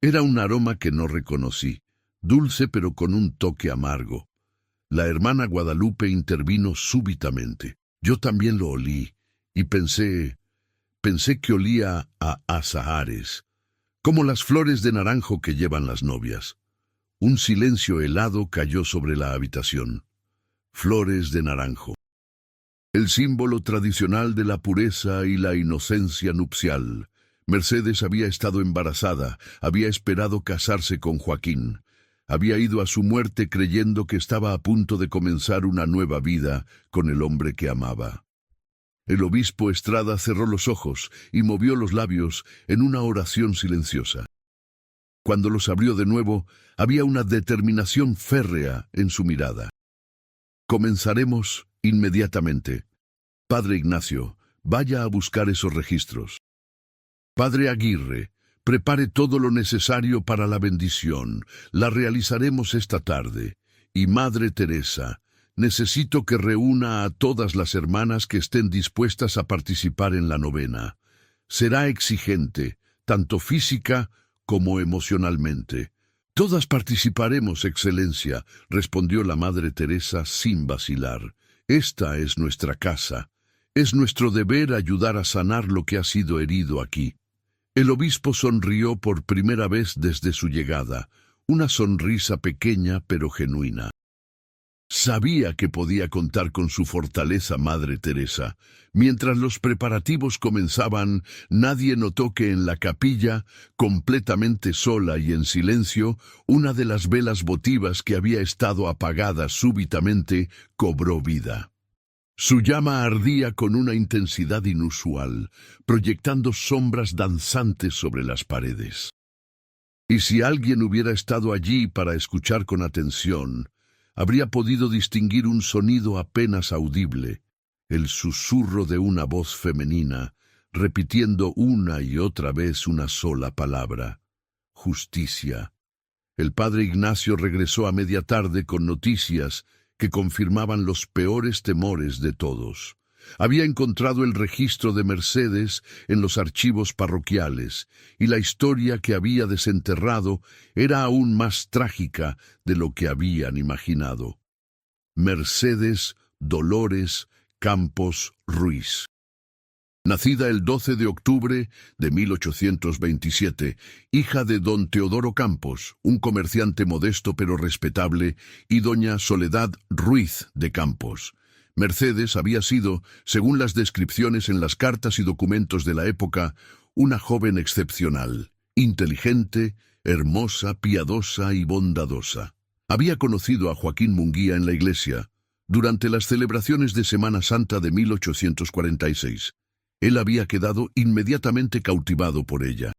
Speaker 1: Era un aroma que no reconocí, dulce pero con un toque amargo». La hermana Guadalupe intervino súbitamente. «Yo también lo olí, y pensé que olía a azahares, como las flores de naranjo que llevan las novias». Un silencio helado cayó sobre la habitación. Flores de naranjo. El símbolo tradicional de la pureza y la inocencia nupcial. Mercedes había estado embarazada, había esperado casarse con Joaquín. Había ido a su muerte creyendo que estaba a punto de comenzar una nueva vida con el hombre que amaba. El obispo Estrada cerró los ojos y movió los labios en una oración silenciosa. Cuando los abrió de nuevo, había una determinación férrea en su mirada. «Comenzaremos inmediatamente. Padre Ignacio, vaya a buscar esos registros. Padre Aguirre, prepare todo lo necesario para la bendición. La realizaremos esta tarde. Y Madre Teresa, necesito que reúna a todas las hermanas que estén dispuestas a participar en la novena. Será exigente, tanto física como emocionalmente». «Todas participaremos, Excelencia», respondió la Madre Teresa sin vacilar. «Esta es nuestra casa. Es nuestro deber ayudar a sanar lo que ha sido herido aquí». El obispo sonrió por primera vez desde su llegada, una sonrisa pequeña pero genuina. Sabía que podía contar con su fortaleza Madre Teresa. Mientras los preparativos comenzaban, nadie notó que en la capilla, completamente sola y en silencio, una de las velas votivas que había estado apagada súbitamente cobró vida. Su llama ardía con una intensidad inusual, proyectando sombras danzantes sobre las paredes. Y si alguien hubiera estado allí para escuchar con atención, habría podido distinguir un sonido apenas audible, el susurro de una voz femenina, repitiendo una y otra vez una sola palabra: justicia. El padre Ignacio regresó a media tarde con noticias que confirmaban los peores temores de todos. Había encontrado el registro de Mercedes en los archivos parroquiales, y la historia que había desenterrado era aún más trágica de lo que habían imaginado. Mercedes Dolores Campos Ruiz. Nacida el 12 de octubre de 1827, hija de don Teodoro Campos, un comerciante modesto pero respetable, y doña Soledad Ruiz de Campos. Mercedes había sido, según las descripciones en las cartas y documentos de la época, una joven excepcional, inteligente, hermosa, piadosa y bondadosa. Había conocido a Joaquín Munguía en la iglesia, durante las celebraciones de Semana Santa de 1846. Él había quedado inmediatamente cautivado por ella.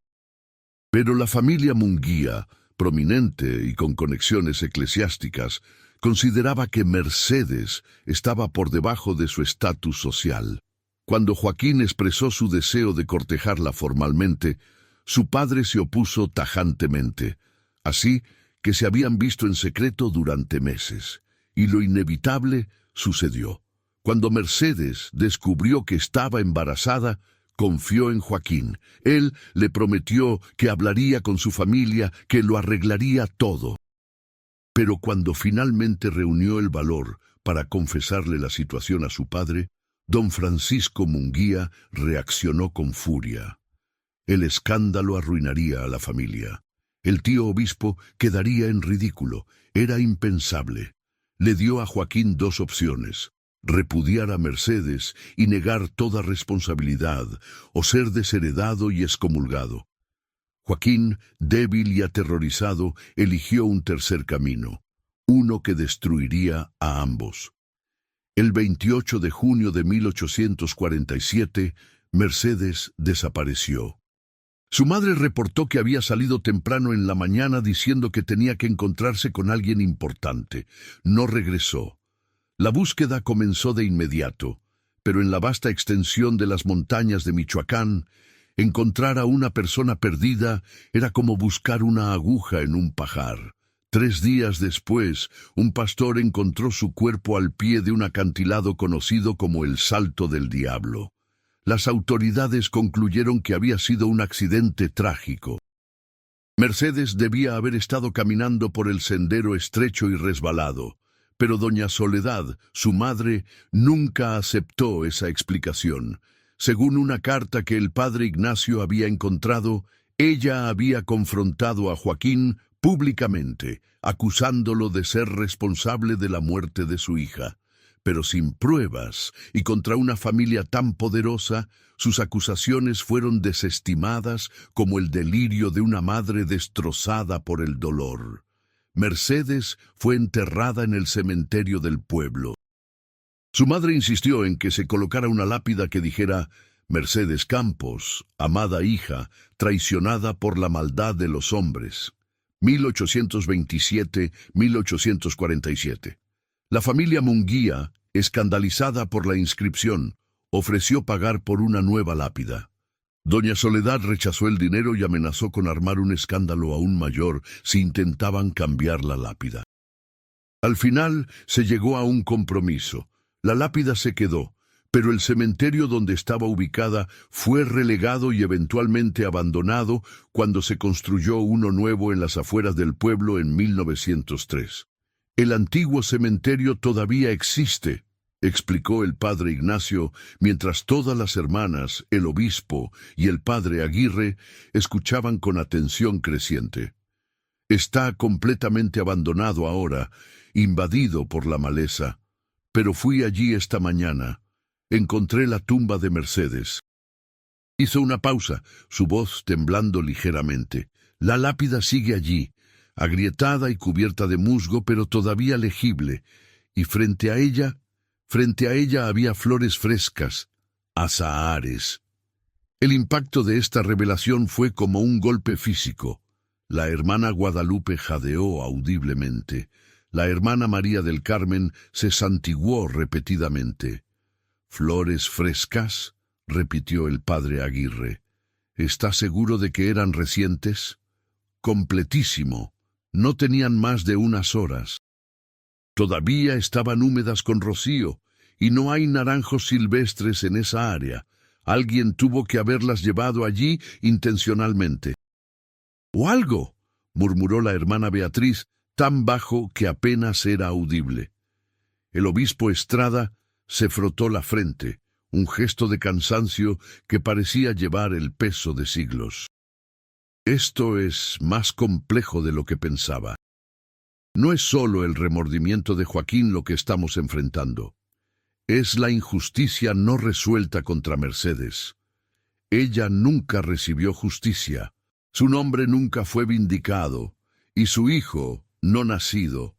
Speaker 1: Pero la familia Munguía, prominente y con conexiones eclesiásticas, consideraba que Mercedes estaba por debajo de su estatus social. Cuando Joaquín expresó su deseo de cortejarla formalmente, su padre se opuso tajantemente, así que se habían visto en secreto durante meses, y lo inevitable sucedió. Cuando Mercedes descubrió que estaba embarazada, confió en Joaquín. Él le prometió que hablaría con su familia, que lo arreglaría todo. Pero cuando finalmente reunió el valor para confesarle la situación a su padre, don Francisco Munguía reaccionó con furia. El escándalo arruinaría a la familia. El tío obispo quedaría en ridículo. Era impensable. Le dio a Joaquín dos opciones: repudiar a Mercedes y negar toda responsabilidad, o ser desheredado y excomulgado. Joaquín, débil y aterrorizado, eligió un tercer camino, uno que destruiría a ambos. El 28 de junio de 1847, Mercedes desapareció. Su madre reportó que había salido temprano en la mañana diciendo que tenía que encontrarse con alguien importante. No regresó. La búsqueda comenzó de inmediato, pero en la vasta extensión de las montañas de Michoacán, encontrar a una persona perdida era como buscar una aguja en un pajar. 3 días después, un pastor encontró su cuerpo al pie de un acantilado conocido como el Salto del Diablo. Las autoridades concluyeron que había sido un accidente trágico. Mercedes debía haber estado caminando por el sendero estrecho y resbalado, pero doña Soledad, su madre, nunca aceptó esa explicación. Según una carta que el padre Ignacio había encontrado, ella había confrontado a Joaquín públicamente, acusándolo de ser responsable de la muerte de su hija. Pero sin pruebas y contra una familia tan poderosa, sus acusaciones fueron desestimadas como el delirio de una madre destrozada por el dolor. Mercedes fue enterrada en el cementerio del pueblo. Su madre insistió en que se colocara una lápida que dijera: Mercedes Campos, amada hija, traicionada por la maldad de los hombres. 1827-1847. La familia Munguía, escandalizada por la inscripción, ofreció pagar por una nueva lápida. Doña Soledad rechazó el dinero y amenazó con armar un escándalo aún mayor si intentaban cambiar la lápida. Al final se llegó a un compromiso. La lápida se quedó, pero el cementerio donde estaba ubicada fue relegado y eventualmente abandonado cuando se construyó uno nuevo en las afueras del pueblo en 1903. El antiguo cementerio todavía existe, explicó el padre Ignacio, mientras todas las hermanas, el obispo y el padre Aguirre escuchaban con atención creciente. Está completamente abandonado ahora, invadido por la maleza, pero fui allí esta mañana. Encontré la tumba de Mercedes. Hizo una pausa, su voz temblando ligeramente. La lápida sigue allí, agrietada y cubierta de musgo, pero todavía legible, y frente a ella había flores frescas, azahares. El impacto de esta revelación fue como un golpe físico. La hermana Guadalupe jadeó audiblemente. La hermana María del Carmen se santiguó repetidamente. «¿Flores frescas?», repitió el padre Aguirre. «¿Está seguro de que eran recientes?». «Completísimo. No tenían más de unas horas. Todavía estaban húmedas con rocío, y no hay naranjos silvestres en esa área. Alguien tuvo que haberlas llevado allí intencionalmente». «¿O algo?», murmuró la hermana Beatriz, tan bajo que apenas era audible. El obispo Estrada se frotó la frente, un gesto de cansancio que parecía llevar el peso de siglos. «Esto es más complejo de lo que pensaba. No es solo el remordimiento de Joaquín lo que estamos enfrentando. Es la injusticia no resuelta contra Mercedes. Ella nunca recibió justicia. Su nombre nunca fue vindicado, y su hijo, no nacido».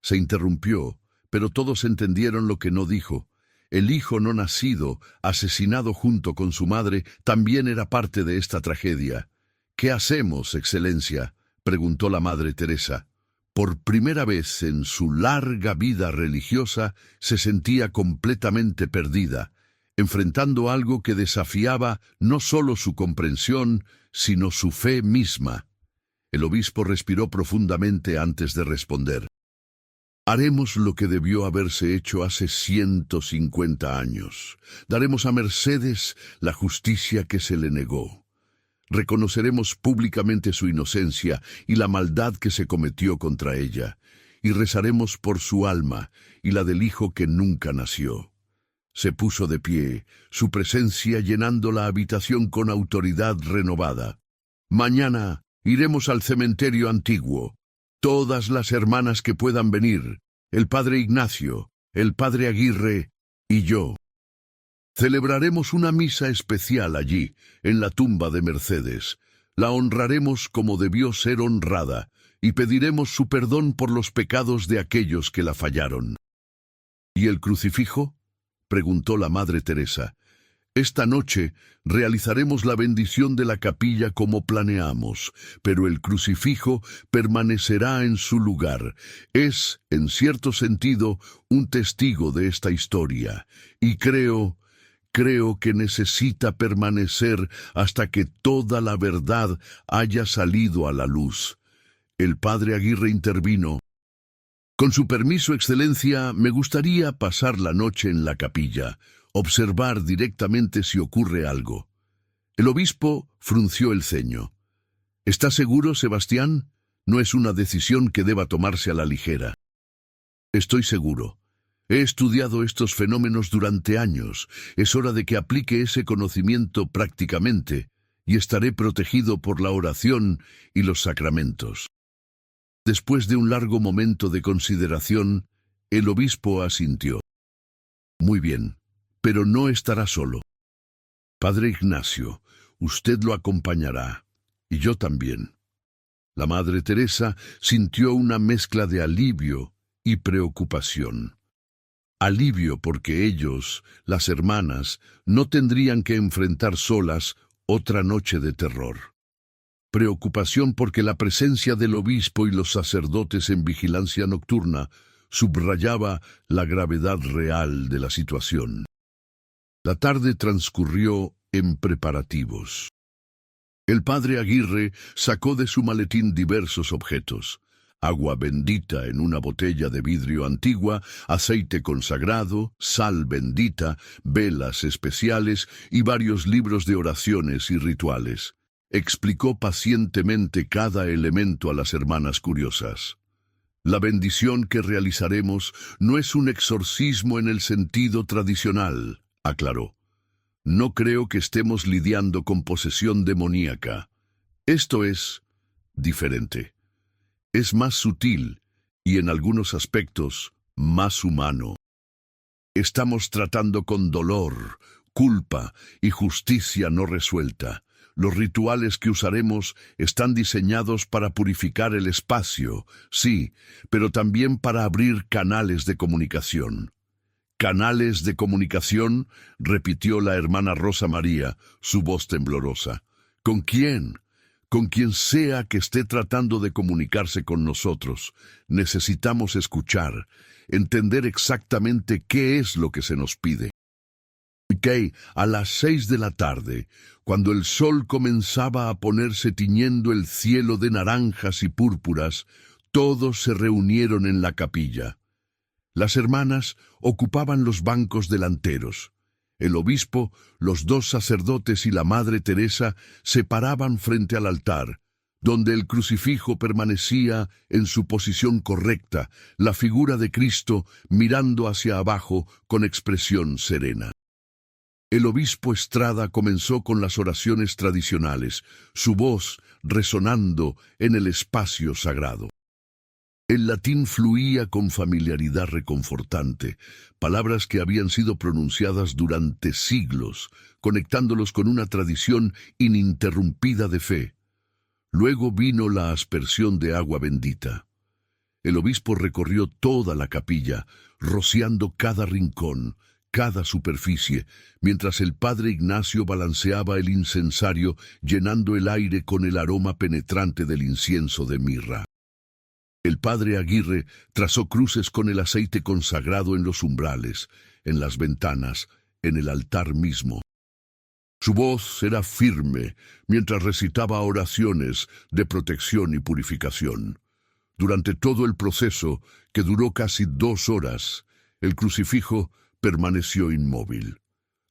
Speaker 1: Se interrumpió, pero todos entendieron lo que no dijo. El hijo no nacido, asesinado junto con su madre, también era parte de esta tragedia. «¿Qué hacemos, Excelencia?», preguntó la Madre Teresa. Por primera vez en su larga vida religiosa se sentía completamente perdida, enfrentando algo que desafiaba no solo su comprensión, sino su fe misma. El obispo respiró profundamente antes de responder. «Haremos lo que debió haberse hecho hace 150 años. Daremos a Mercedes la justicia que se le negó. Reconoceremos públicamente su inocencia y la maldad que se cometió contra ella, y rezaremos por su alma y la del hijo que nunca nació». Se puso de pie, su presencia llenando la habitación con autoridad renovada. «Mañana iremos al cementerio antiguo. Todas las hermanas que puedan venir, el padre Ignacio, el padre Aguirre y yo. Celebraremos una misa especial allí, en la tumba de Mercedes. La honraremos como debió ser honrada y pediremos su perdón por los pecados de aquellos que la fallaron». «¿Y el crucifijo?», preguntó la Madre Teresa. Esta noche realizaremos la bendición de la capilla como planeamos, pero el crucifijo permanecerá en su lugar. Es, en cierto sentido, un testigo de esta historia, y creo que necesita permanecer hasta que toda la verdad haya salido a la luz. El padre Aguirre intervino. Con su permiso, Excelencia, me gustaría pasar la noche en la capilla, observar directamente si ocurre algo. El obispo frunció el ceño. ¿Está seguro, Sebastián? No es una decisión que deba tomarse a la ligera. Estoy seguro. He estudiado estos fenómenos durante años. Es hora de que aplique ese conocimiento prácticamente, y estaré protegido por la oración y los sacramentos. Después de un largo momento de consideración, el obispo asintió. Muy bien, pero no estará solo. Padre Ignacio, usted lo acompañará, y yo también. La Madre Teresa sintió una mezcla de alivio y preocupación. Alivio porque ellos, las hermanas, no tendrían que enfrentar solas otra noche de terror. Preocupación porque la presencia del obispo y los sacerdotes en vigilancia nocturna subrayaba la gravedad real de la situación. La tarde transcurrió en preparativos. El padre Aguirre sacó de su maletín diversos objetos: agua bendita en una botella de vidrio antigua, aceite consagrado, sal bendita, velas especiales y varios libros de oraciones y rituales. Explicó pacientemente cada elemento a las hermanas curiosas. La bendición que realizaremos no es un exorcismo en el sentido tradicional, aclaró. No creo que estemos lidiando con posesión demoníaca. Esto es diferente. Es más sutil y, en algunos aspectos, más humano. Estamos tratando con dolor, culpa y justicia no resuelta. Los rituales que usaremos están diseñados para purificar el espacio, sí, pero también para abrir canales de comunicación. «Canales de comunicación», repitió la hermana Rosa María, su voz temblorosa. «¿Con quién? Con quien sea que esté tratando de comunicarse con nosotros. Necesitamos escuchar, entender exactamente qué es lo que se nos pide». A las 6 de la tarde, cuando el sol comenzaba a ponerse tiñendo el cielo de naranjas y púrpuras, todos se reunieron en la capilla. Las hermanas ocupaban los bancos delanteros. El obispo, los dos sacerdotes y la Madre Teresa se paraban frente al altar, donde el crucifijo permanecía en su posición correcta, la figura de Cristo mirando hacia abajo con expresión serena. El obispo Estrada comenzó con las oraciones tradicionales, su voz resonando en el espacio sagrado. El latín fluía con familiaridad reconfortante, palabras que habían sido pronunciadas durante siglos, conectándolos con una tradición ininterrumpida de fe. Luego vino la aspersión de agua bendita. El obispo recorrió toda la capilla, rociando cada rincón, cada superficie, mientras el padre Ignacio balanceaba el incensario, llenando el aire con el aroma penetrante del incienso de mirra. El padre Aguirre trazó cruces con el aceite consagrado en los umbrales, en las ventanas, en el altar mismo. Su voz era firme mientras recitaba oraciones de protección y purificación. Durante todo el proceso, que duró casi 2 horas, el crucifijo permaneció inmóvil.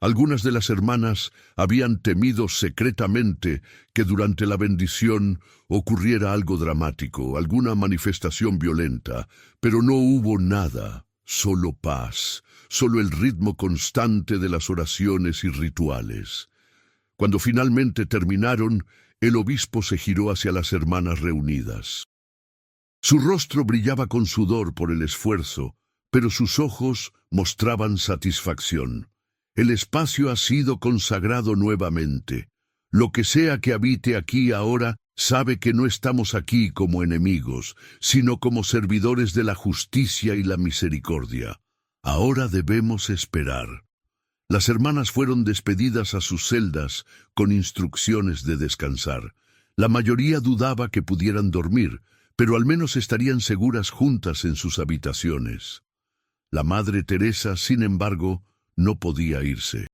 Speaker 1: Algunas de las hermanas habían temido secretamente que durante la bendición ocurriera algo dramático, alguna manifestación violenta, pero no hubo nada, solo paz, solo el ritmo constante de las oraciones y rituales. Cuando finalmente terminaron, el obispo se giró hacia las hermanas reunidas. Su rostro brillaba con sudor por el esfuerzo, pero sus ojos mostraban satisfacción. El espacio ha sido consagrado nuevamente. Lo que sea que habite aquí ahora sabe que no estamos aquí como enemigos, sino como servidores de la justicia y la misericordia. Ahora debemos esperar. Las hermanas fueron despedidas a sus celdas con instrucciones de descansar. La mayoría dudaba que pudieran dormir, pero al menos estarían seguras juntas en sus habitaciones. La Madre Teresa, sin embargo, no podía irse.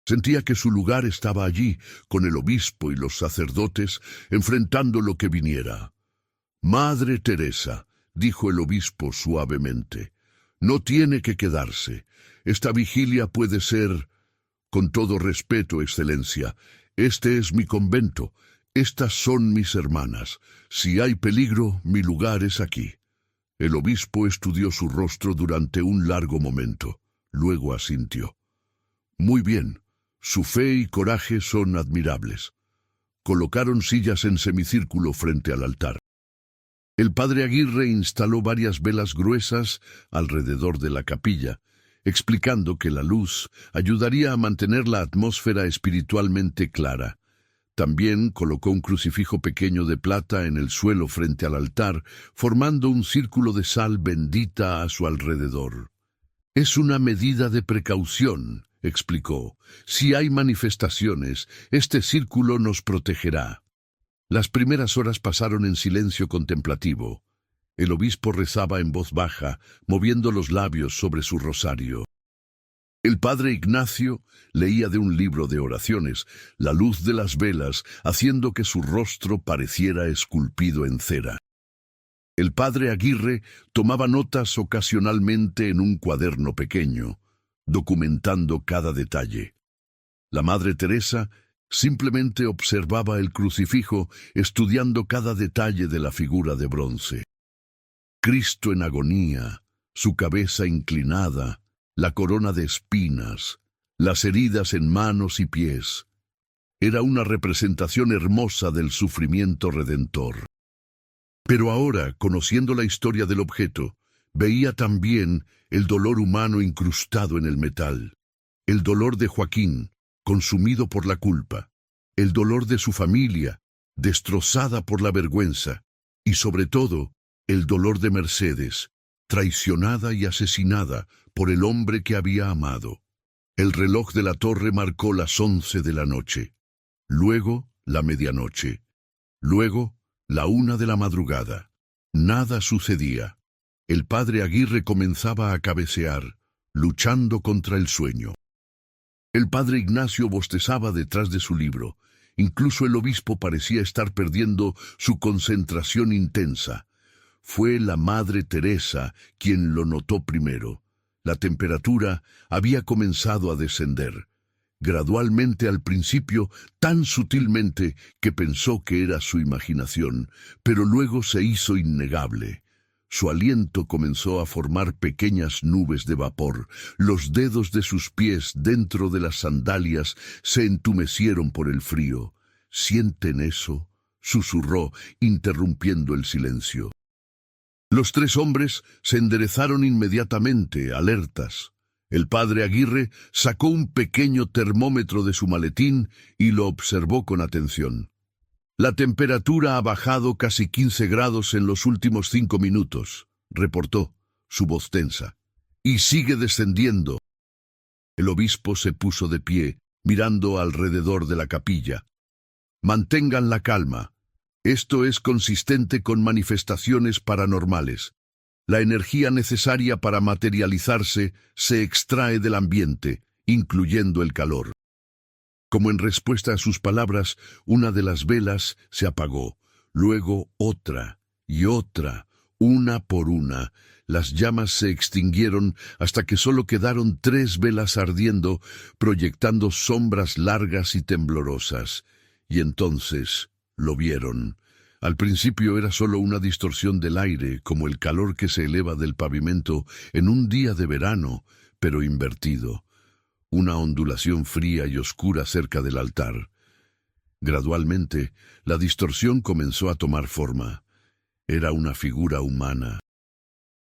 Speaker 1: Sentía que su lugar estaba allí, con el obispo y los sacerdotes, enfrentando lo que viniera. «Madre Teresa», dijo el obispo suavemente, «no tiene que quedarse. Esta vigilia puede ser...» «Con todo respeto, Excelencia, este es mi convento. Estas son mis hermanas. Si hay peligro, mi lugar es aquí». El obispo estudió su rostro durante un largo momento. Luego asintió. «Muy bien. Su fe y coraje son admirables». Colocaron sillas en semicírculo frente al altar. El padre Aguirre instaló varias velas gruesas alrededor de la capilla, explicando que la luz ayudaría a mantener la atmósfera espiritualmente clara. También colocó un crucifijo pequeño de plata en el suelo frente al altar, formando un círculo de sal bendita a su alrededor. «Es una medida de precaución», explicó. «Si hay manifestaciones, este círculo nos protegerá». Las primeras horas pasaron en silencio contemplativo. El obispo rezaba en voz baja, moviendo los labios sobre su rosario. El padre Ignacio leía de un libro de oraciones, la luz de las velas haciendo que su rostro pareciera esculpido en cera. El padre Aguirre tomaba notas ocasionalmente en un cuaderno pequeño, documentando cada detalle. La Madre Teresa simplemente observaba el crucifijo, estudiando cada detalle de la figura de bronce. Cristo en agonía, su cabeza inclinada, la corona de espinas, las heridas en manos y pies. Era una representación hermosa del sufrimiento redentor. Pero ahora, conociendo la historia del objeto, veía también el dolor humano incrustado en el metal, el dolor de Joaquín, consumido por la culpa, el dolor de su familia, destrozada por la vergüenza, y sobre todo, el dolor de Mercedes, traicionada y asesinada por el hombre que había amado. El reloj de la torre marcó las 11 de la noche, luego la medianoche, luego la 1 de la madrugada. Nada sucedía. El padre Aguirre comenzaba a cabecear, luchando contra el sueño. El padre Ignacio bostezaba detrás de su libro. Incluso el obispo parecía estar perdiendo su concentración intensa. Fue la Madre Teresa quien lo notó primero. La temperatura había comenzado a descender. Gradualmente al principio, tan sutilmente que pensó que era su imaginación, pero luego se hizo innegable. Su aliento comenzó a formar pequeñas nubes de vapor. Los dedos de sus pies dentro de las sandalias se entumecieron por el frío. «¿Sienten eso?», susurró, interrumpiendo el silencio. Los tres hombres se enderezaron inmediatamente, alertas. El padre Aguirre sacó un pequeño termómetro de su maletín y lo observó con atención. «La temperatura ha bajado casi 15 grados en los últimos 5 minutos», reportó, su voz tensa. «Y sigue descendiendo». El obispo se puso de pie, mirando alrededor de la capilla. «Mantengan la calma. Esto es consistente con manifestaciones paranormales. La energía necesaria para materializarse se extrae del ambiente, incluyendo el calor». Como en respuesta a sus palabras, una de las velas se apagó, luego otra y otra, una por una. Las llamas se extinguieron hasta que solo quedaron 3 velas ardiendo, proyectando sombras largas y temblorosas. Y entonces lo vieron. Al principio era solo una distorsión del aire, como el calor que se eleva del pavimento en un día de verano, pero invertido. Una ondulación fría y oscura cerca del altar. Gradualmente, la distorsión comenzó a tomar forma. Era una figura humana,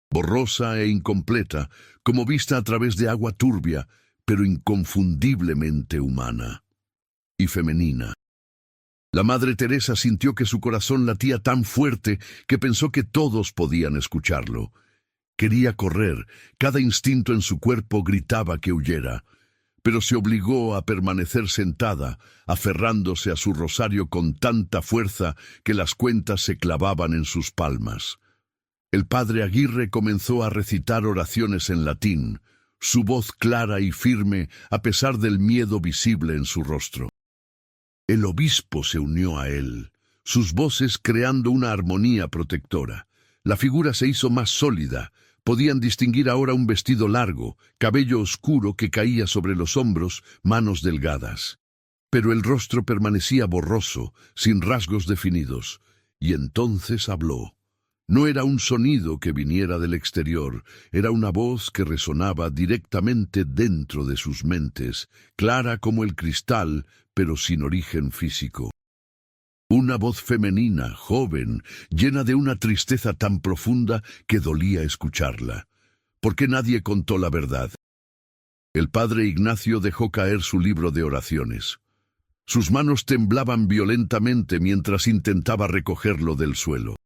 Speaker 1: borrosa e incompleta, como vista a través de agua turbia, pero inconfundiblemente humana y femenina. La Madre Teresa sintió que su corazón latía tan fuerte que pensó que todos podían escucharlo. Quería correr, cada instinto en su cuerpo gritaba que huyera. pero se obligó a permanecer sentada, aferrándose a su rosario con tanta fuerza que las cuentas se clavaban en sus palmas. El padre Aguirre comenzó a recitar oraciones en latín, su voz clara y firme a pesar del miedo visible en su rostro. El obispo se unió a él, sus voces creando una armonía protectora. La figura se hizo más sólida. Podían distinguir ahora un vestido largo, cabello oscuro que caía sobre los hombros, manos delgadas. Pero el rostro permanecía borroso, sin rasgos definidos. Y entonces habló. No era un sonido que viniera del exterior, era una voz que resonaba directamente dentro de sus mentes, clara como el cristal, pero sin origen físico. Una voz femenina, joven, llena de una tristeza tan profunda que dolía escucharla. ¿Por qué nadie contó la verdad? El padre Ignacio dejó caer su libro de oraciones. Sus manos temblaban violentamente mientras intentaba recogerlo del suelo.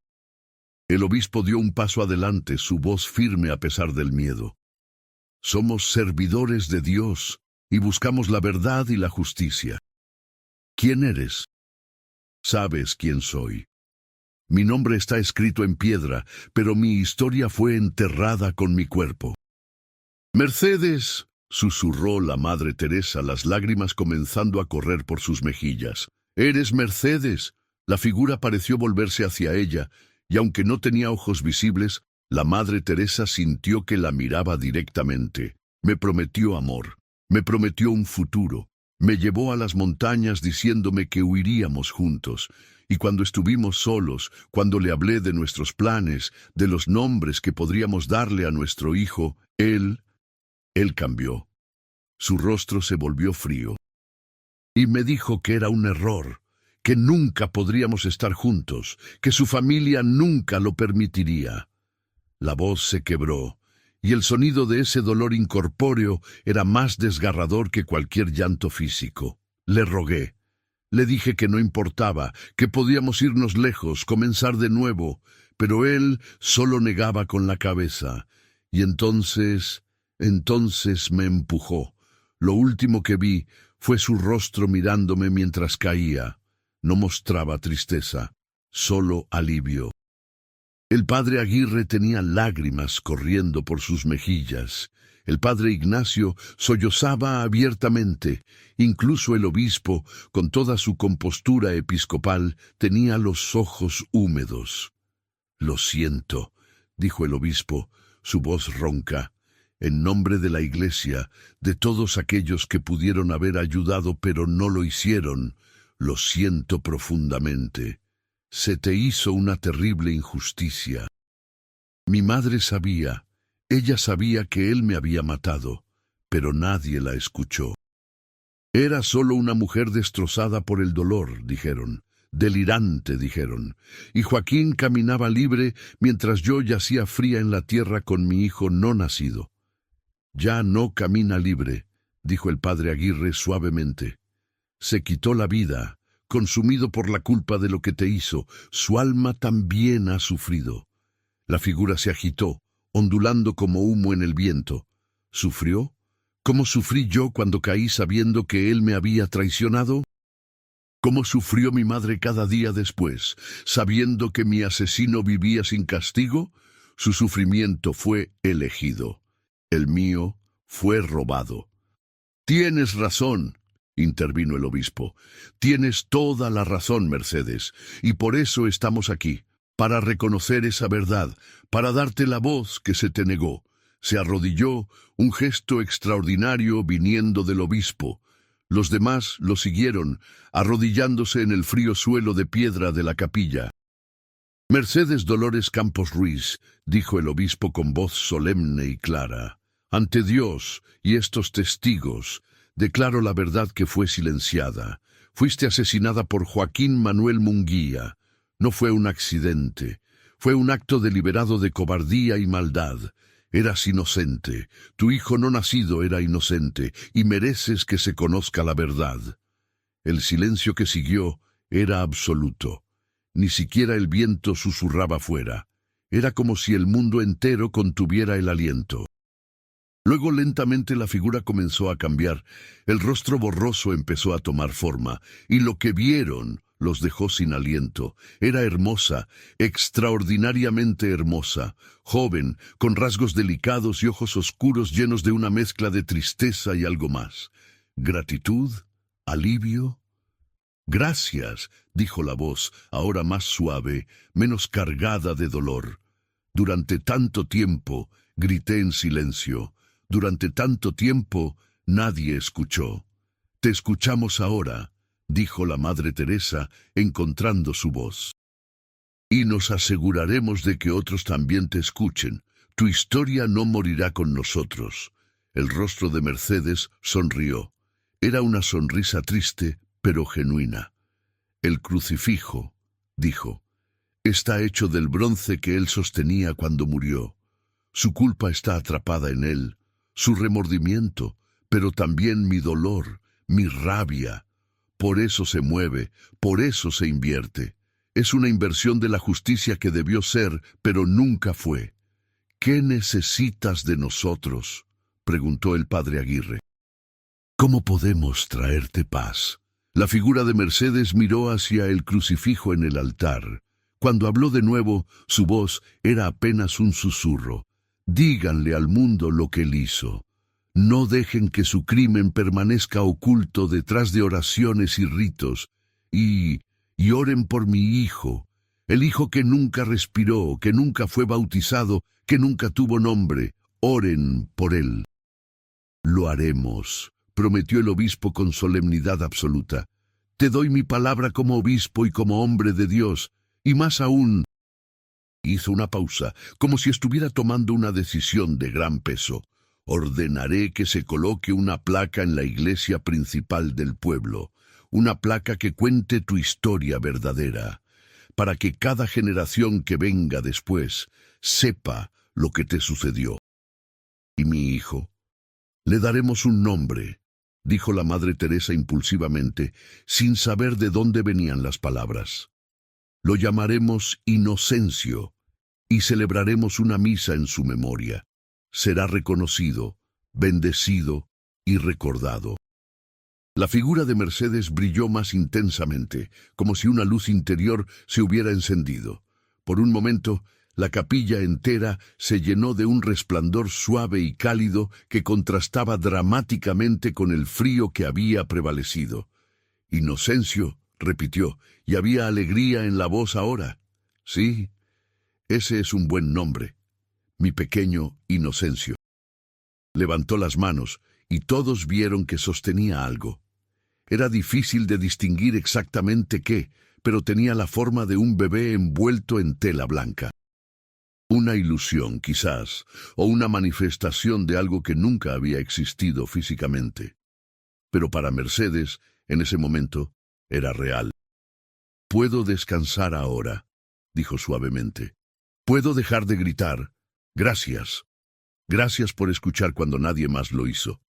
Speaker 1: El obispo dio un paso adelante, su voz firme a pesar del miedo. Somos servidores de Dios y buscamos la verdad y la justicia. ¿Quién eres? Sabes quién soy. Mi nombre está escrito en piedra, pero mi historia fue enterrada con mi cuerpo. Mercedes, susurró la Madre Teresa, las lágrimas comenzando a correr por sus mejillas. Eres Mercedes. La figura pareció volverse hacia ella, y aunque no tenía ojos visibles, la Madre Teresa sintió que la miraba directamente. Me prometió amor, me prometió un futuro. Me llevó a las montañas diciéndome que huiríamos juntos, y cuando estuvimos solos, cuando le hablé de nuestros planes, de los nombres que podríamos darle a nuestro hijo, él cambió. Su rostro se volvió frío. Y me dijo que era un error, que nunca podríamos estar juntos, que su familia nunca lo permitiría. La voz se quebró, y el sonido de ese dolor incorpóreo era más desgarrador que cualquier llanto físico. Le rogué. Le dije que no importaba, que podíamos irnos lejos, comenzar de nuevo, pero él solo negaba con la cabeza. Y entonces me empujó. Lo último que vi fue su rostro mirándome mientras caía. No mostraba tristeza, solo alivio. El padre Aguirre tenía lágrimas corriendo por sus mejillas. El padre Ignacio sollozaba abiertamente. Incluso el obispo, con toda su compostura episcopal, tenía los ojos húmedos. «Lo siento», dijo el obispo, su voz ronca. «En nombre de la Iglesia, de todos aquellos que pudieron haber ayudado pero no lo hicieron, lo siento profundamente. Se te hizo una terrible injusticia. Mi madre sabía, ella sabía que él me había matado, pero nadie la escuchó. Era solo una mujer destrozada por el dolor, dijeron, delirante, dijeron, y Joaquín caminaba libre mientras yo yacía fría en la tierra con mi hijo no nacido. Ya no camina libre, dijo el padre Aguirre suavemente. Se quitó la vida, consumido por la culpa de lo que te hizo, su alma también ha sufrido. La figura se agitó, ondulando como humo en el viento. ¿Sufrió? ¿Cómo sufrí yo cuando caí sabiendo que él me había traicionado? ¿Cómo sufrió mi madre cada día después, sabiendo que mi asesino vivía sin castigo? Su sufrimiento fue elegido. El mío fue robado. Tienes razón, intervino el obispo. Tienes toda la razón, Mercedes, y por eso estamos aquí, para reconocer esa verdad, para darte la voz que se te negó. Se arrodilló, un gesto extraordinario viniendo del obispo. Los demás lo siguieron, arrodillándose en el frío suelo de piedra de la capilla. Mercedes Dolores Campos Ruiz, dijo el obispo con voz solemne y clara, ante Dios y estos testigos, declaro la verdad que fue silenciada. Fuiste asesinada por Joaquín Manuel Munguía. No fue un accidente, fue un acto deliberado de cobardía y maldad. Eras inocente, tu hijo no nacido era inocente, y mereces que se conozca la verdad. El silencio que siguió era absoluto. Ni siquiera el viento susurraba fuera. Era como si el mundo entero contuviera el aliento. Luego lentamente la figura comenzó a cambiar, el rostro borroso empezó a tomar forma, y lo que vieron los dejó sin aliento. Era hermosa, extraordinariamente hermosa, joven, con rasgos delicados y ojos oscuros llenos de una mezcla de tristeza y algo más. ¿Gratitud? ¿Alivio? Gracias, dijo la voz, ahora más suave, menos cargada de dolor. Durante tanto tiempo, grité en silencio. Durante tanto tiempo, nadie escuchó. Te escuchamos ahora, dijo la Madre Teresa, encontrando su voz. Y nos aseguraremos de que otros también te escuchen. Tu historia no morirá con nosotros. El rostro de Mercedes sonrió. Era una sonrisa triste, pero genuina. El crucifijo, dijo, está hecho del bronce que él sostenía cuando murió. Su culpa está atrapada en él, su remordimiento, pero también mi dolor, mi rabia. Por eso se mueve, por eso se invierte. Es una inversión de la justicia que debió ser, pero nunca fue. ¿Qué necesitas de nosotros?, preguntó el padre Aguirre. ¿Cómo podemos traerte paz? La figura de Mercedes miró hacia el crucifijo en el altar. Cuando habló de nuevo, su voz era apenas un susurro. Díganle al mundo lo que él hizo. No dejen que su crimen permanezca oculto detrás de oraciones y ritos. Y oren por mi hijo, el hijo que nunca respiró, que nunca fue bautizado, que nunca tuvo nombre. Oren por él. Lo haremos, prometió el obispo con solemnidad absoluta. Te doy mi palabra como obispo y como hombre de Dios, y más aún. Hizo una pausa, como si estuviera tomando una decisión de gran peso. Ordenaré que se coloque una placa en la iglesia principal del pueblo, una placa que cuente tu historia verdadera, para que cada generación que venga después sepa lo que te sucedió. Y mi hijo, le daremos un nombre, dijo la Madre Teresa impulsivamente, sin saber de dónde venían las palabras. Lo llamaremos Inocencio, y celebraremos una misa en su memoria. Será reconocido, bendecido y recordado. La figura de Mercedes brilló más intensamente, como si una luz interior se hubiera encendido. Por un momento, la capilla entera se llenó de un resplandor suave y cálido que contrastaba dramáticamente con el frío que había prevalecido. Inocencio, repitió, y había alegría en la voz ahora. Sí, ese es un buen nombre, mi pequeño Inocencio. Levantó las manos, y todos vieron que sostenía algo. Era difícil de distinguir exactamente qué, pero tenía la forma de un bebé envuelto en tela blanca. Una ilusión, quizás, o una manifestación de algo que nunca había existido físicamente. Pero para Mercedes, en ese momento, era real. «Puedo descansar ahora», dijo suavemente. «Puedo dejar de gritar. Gracias. Gracias por escuchar cuando nadie más lo hizo».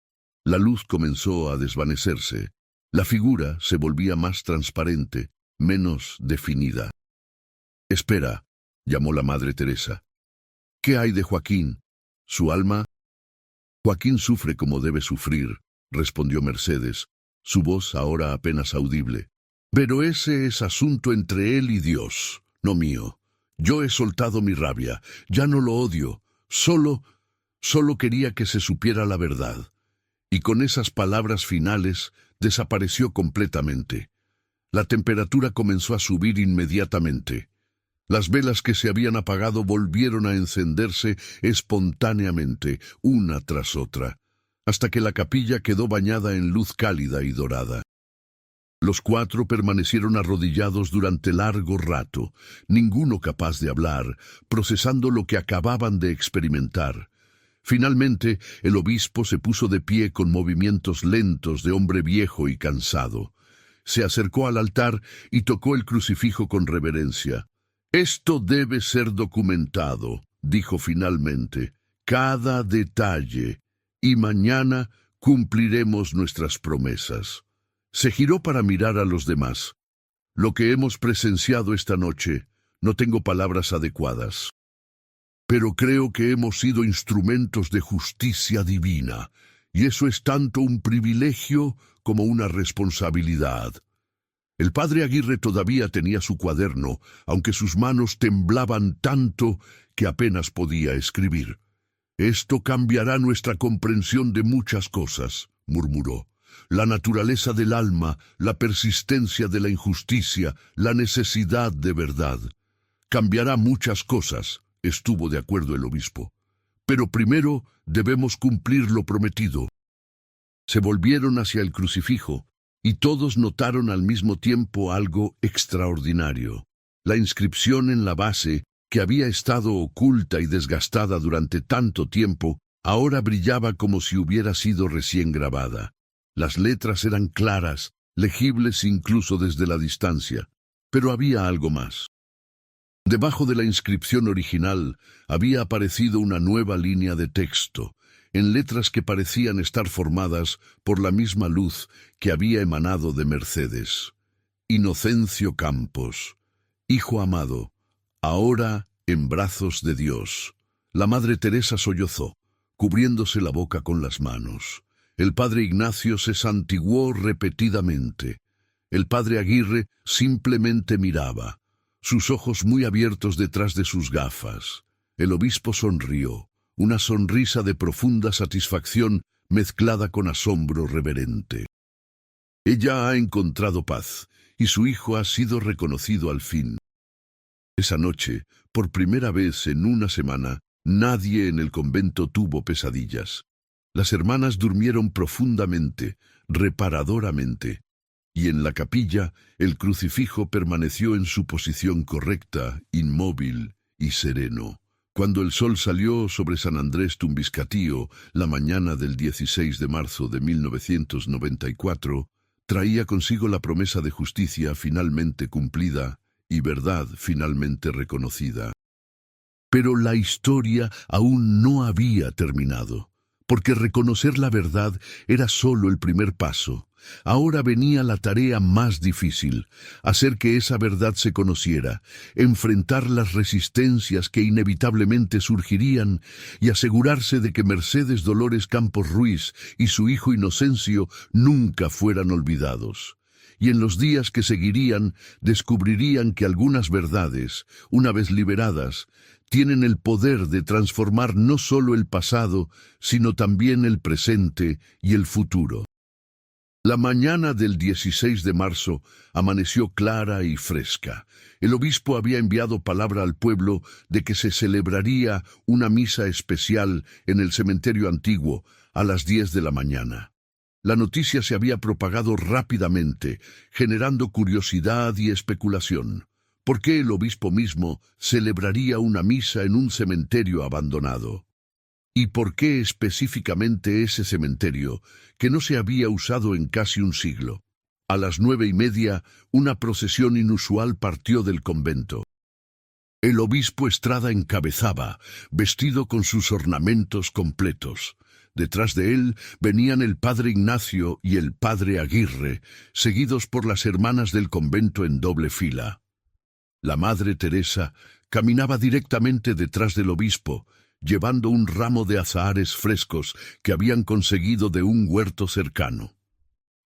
Speaker 1: La luz comenzó a desvanecerse. La figura se volvía más transparente, menos definida. «Espera», llamó la Madre Teresa. «¿Qué hay de Joaquín? ¿Su alma?» «Joaquín sufre como debe sufrir», respondió Mercedes, su voz ahora apenas audible. «Pero ese es asunto entre él y Dios, no mío. Yo he soltado mi rabia, ya no lo odio, solo quería que se supiera la verdad». Y con esas palabras finales desapareció completamente. La temperatura comenzó a subir inmediatamente. Las velas que se habían apagado volvieron a encenderse espontáneamente, una tras otra, hasta que la capilla quedó bañada en luz cálida y dorada. Los cuatro permanecieron arrodillados durante largo rato, ninguno capaz de hablar, procesando lo que acababan de experimentar. Finalmente, el obispo se puso de pie con movimientos lentos de hombre viejo y cansado. Se acercó al altar y tocó el crucifijo con reverencia. «Esto debe ser documentado», dijo finalmente, «cada detalle, y mañana cumpliremos nuestras promesas». Se giró para mirar a los demás. «Lo que hemos presenciado esta noche, no tengo palabras adecuadas». pero creo que hemos sido instrumentos de justicia divina, y eso es tanto un privilegio como una responsabilidad. El padre Aguirre todavía tenía su cuaderno, aunque sus manos temblaban tanto que apenas podía escribir. «Esto cambiará nuestra comprensión de muchas cosas», murmuró. «La naturaleza del alma, la persistencia de la injusticia, la necesidad de verdad. Cambiará muchas cosas», estuvo de acuerdo el obispo. «Pero primero debemos cumplir lo prometido». Se volvieron hacia el crucifijo, y todos notaron al mismo tiempo algo extraordinario. La inscripción en la base, que había estado oculta y desgastada durante tanto tiempo, ahora brillaba como si hubiera sido recién grabada. Las letras eran claras, legibles incluso desde la distancia, pero había algo más. Debajo de la inscripción original había aparecido una nueva línea de texto, en letras que parecían estar formadas por la misma luz que había emanado de Mercedes. Inocencio Campos, hijo amado, ahora en brazos de Dios. La Madre Teresa sollozó, cubriéndose la boca con las manos. El padre Ignacio se santiguó repetidamente. El padre Aguirre simplemente miraba, sus ojos muy abiertos detrás de sus gafas. El obispo sonrió, una sonrisa de profunda satisfacción mezclada con asombro reverente. Ella ha encontrado paz, y su hijo ha sido reconocido al fin. Esa noche, por primera vez en una semana, nadie en el convento tuvo pesadillas. Las hermanas durmieron profundamente, reparadoramente, y en la capilla el crucifijo permaneció en su posición correcta, inmóvil y sereno. Cuando el sol salió sobre San Andrés Tumbiscatío la mañana del 16 de marzo de 1994, traía consigo la promesa de justicia finalmente cumplida y verdad finalmente reconocida. Pero la historia aún no había terminado, porque reconocer la verdad era solo el primer paso. Ahora venía la tarea más difícil, hacer que esa verdad se conociera, enfrentar las resistencias que inevitablemente surgirían y asegurarse de que Mercedes Dolores Campos Ruiz y su hijo Inocencio nunca fueran olvidados. Y en los días que seguirían descubrirían que algunas verdades, una vez liberadas, tienen el poder de transformar no solo el pasado, sino también el presente y el futuro. La mañana del 16 de marzo amaneció clara y fresca. El obispo había enviado palabra al pueblo de que se celebraría una misa especial en el cementerio antiguo a las 10 de la mañana. La noticia se había propagado rápidamente, generando curiosidad y especulación. ¿Por qué el obispo mismo celebraría una misa en un cementerio abandonado? ¿Y por qué específicamente ese cementerio, que no se había usado en casi un siglo? A las 9:30, una procesión inusual partió del convento. El obispo Estrada encabezaba, vestido con sus ornamentos completos. Detrás de él venían el padre Ignacio y el padre Aguirre, seguidos por las hermanas del convento en doble fila. La Madre Teresa caminaba directamente detrás del obispo, llevando un ramo de azahares frescos que habían conseguido de un huerto cercano.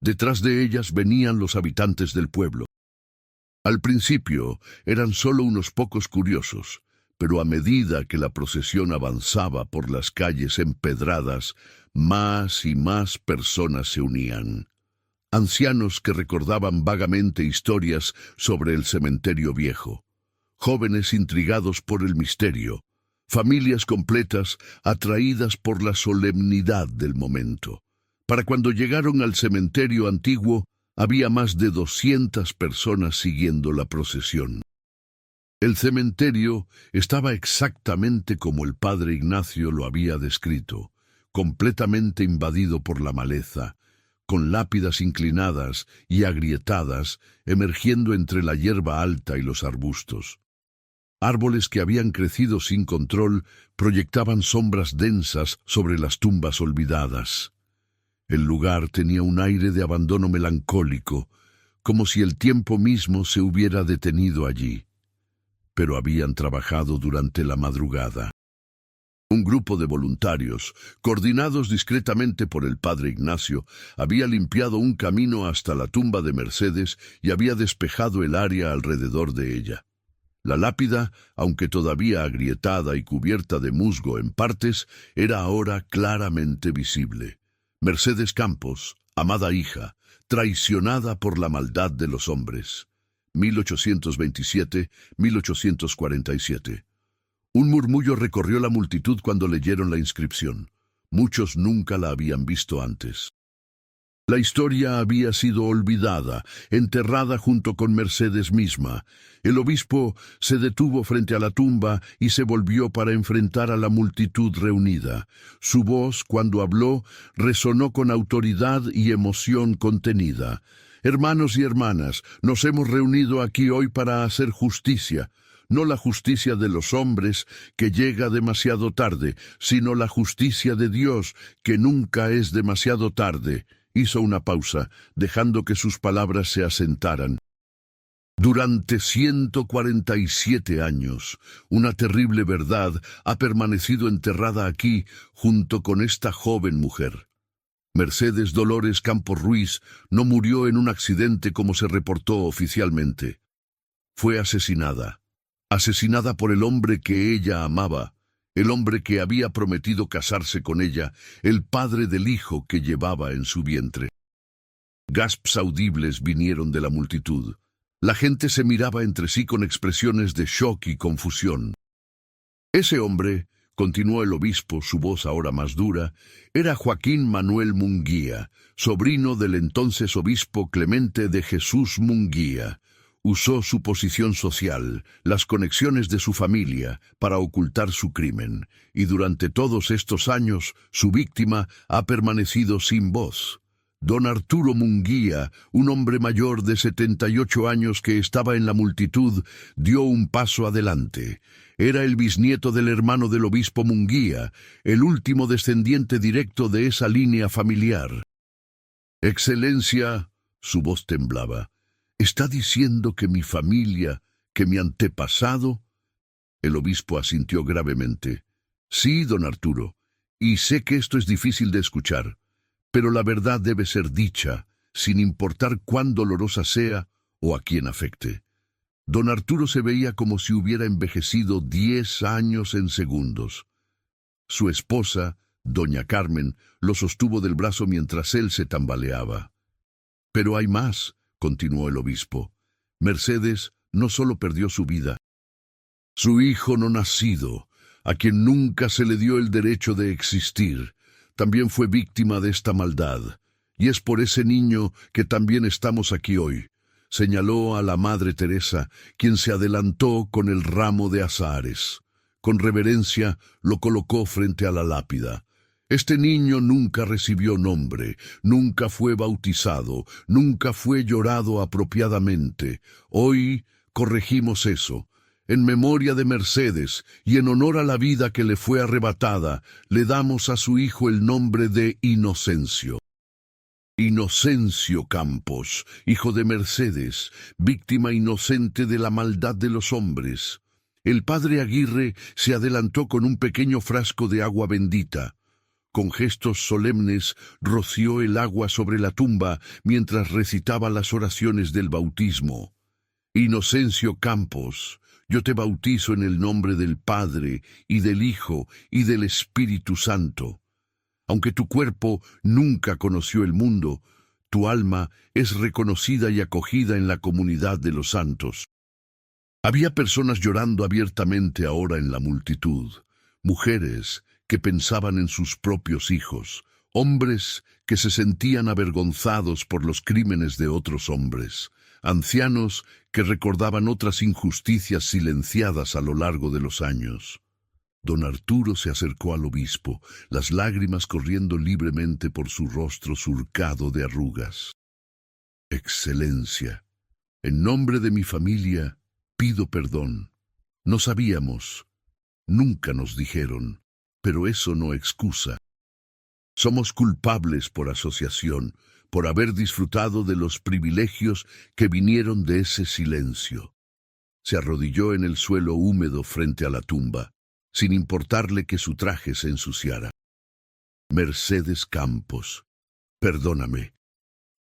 Speaker 1: Detrás de ellas venían los habitantes del pueblo. Al principio eran solo unos pocos curiosos, pero a medida que la procesión avanzaba por las calles empedradas, más y más personas se unían. Ancianos que recordaban vagamente historias sobre el cementerio viejo, jóvenes intrigados por el misterio, familias completas atraídas por la solemnidad del momento. Para cuando llegaron al cementerio antiguo, había más de 200 personas siguiendo la procesión. El cementerio estaba exactamente como el padre Ignacio lo había descrito, completamente invadido por la maleza, con lápidas inclinadas y agrietadas emergiendo entre la hierba alta y los arbustos. Árboles que habían crecido sin control proyectaban sombras densas sobre las tumbas olvidadas. El lugar tenía un aire de abandono melancólico, como si el tiempo mismo se hubiera detenido allí. Pero habían trabajado durante la madrugada. Un grupo de voluntarios, coordinados discretamente por el padre Ignacio, había limpiado un camino hasta la tumba de Mercedes y había despejado el área alrededor de ella. La lápida, aunque todavía agrietada y cubierta de musgo en partes, era ahora claramente visible. Mercedes Campos, amada hija, traicionada por la maldad de los hombres. 1827-1847. Un murmullo recorrió la multitud cuando leyeron la inscripción. Muchos nunca la habían visto antes. La historia había sido olvidada, enterrada junto con Mercedes misma. El obispo se detuvo frente a la tumba y se volvió para enfrentar a la multitud reunida. Su voz, cuando habló, resonó con autoridad y emoción contenida. Hermanos y hermanas, nos hemos reunido aquí hoy para hacer justicia. No la justicia de los hombres, que llega demasiado tarde, sino la justicia de Dios, que nunca es demasiado tarde. Hizo una pausa, dejando que sus palabras se asentaran. Durante 147 años, una terrible verdad ha permanecido enterrada aquí junto con esta joven mujer. Mercedes Dolores Campos Ruiz no murió en un accidente como se reportó oficialmente. Fue asesinada. Asesinada por el hombre que ella amaba, el hombre que había prometido casarse con ella, el padre del hijo que llevaba en su vientre. Gasps audibles vinieron de la multitud. La gente se miraba entre sí con expresiones de shock y confusión. Ese hombre, continuó el obispo, su voz ahora más dura, era Joaquín Manuel Munguía, sobrino del entonces obispo Clemente de Jesús Munguía. Usó su posición social, las conexiones de su familia, para ocultar su crimen, y durante todos estos años su víctima ha permanecido sin voz. Don Arturo Munguía, un hombre mayor de 78 años que estaba en la multitud, dio un paso adelante. Era el bisnieto del hermano del obispo Munguía, el último descendiente directo de esa línea familiar. Excelencia, su voz temblaba. ¿Está diciendo que mi familia, que mi antepasado? El obispo asintió gravemente. Sí, don Arturo, y sé que esto es difícil de escuchar, pero la verdad debe ser dicha, sin importar cuán dolorosa sea o a quién afecte. Don Arturo se veía como si hubiera envejecido 10 años en segundos. Su esposa, doña Carmen, lo sostuvo del brazo mientras él se tambaleaba. Pero hay más, continuó el obispo. Mercedes no solo perdió su vida. Su hijo no nacido, a quien nunca se le dio el derecho de existir, también fue víctima de esta maldad. Y es por ese niño que también estamos aquí hoy. Señaló a la Madre Teresa, quien se adelantó con el ramo de azahares. Con reverencia lo colocó frente a la lápida. Este niño nunca recibió nombre, nunca fue bautizado, nunca fue llorado apropiadamente. Hoy corregimos eso. En memoria de Mercedes y en honor a la vida que le fue arrebatada, le damos a su hijo el nombre de Inocencio. Inocencio Campos, hijo de Mercedes, víctima inocente de la maldad de los hombres. El padre Aguirre se adelantó con un pequeño frasco de agua bendita. Con gestos solemnes roció el agua sobre la tumba mientras recitaba las oraciones del bautismo. Inocencio Campos, yo te bautizo en el nombre del Padre, y del Hijo, y del Espíritu Santo. Aunque tu cuerpo nunca conoció el mundo, tu alma es reconocida y acogida en la comunidad de los santos. Había personas llorando abiertamente ahora en la multitud, mujeres que pensaban en sus propios hijos, hombres que se sentían avergonzados por los crímenes de otros hombres, ancianos que recordaban otras injusticias silenciadas a lo largo de los años. Don Arturo se acercó al obispo, las lágrimas corriendo libremente por su rostro surcado de arrugas. Excelencia, en nombre de mi familia, pido perdón. No sabíamos, nunca nos dijeron, pero eso no excusa. Somos culpables por asociación, por haber disfrutado de los privilegios que vinieron de ese silencio. Se arrodilló en el suelo húmedo frente a la tumba. sin importarle que su traje se ensuciara. Mercedes Campos, perdóname.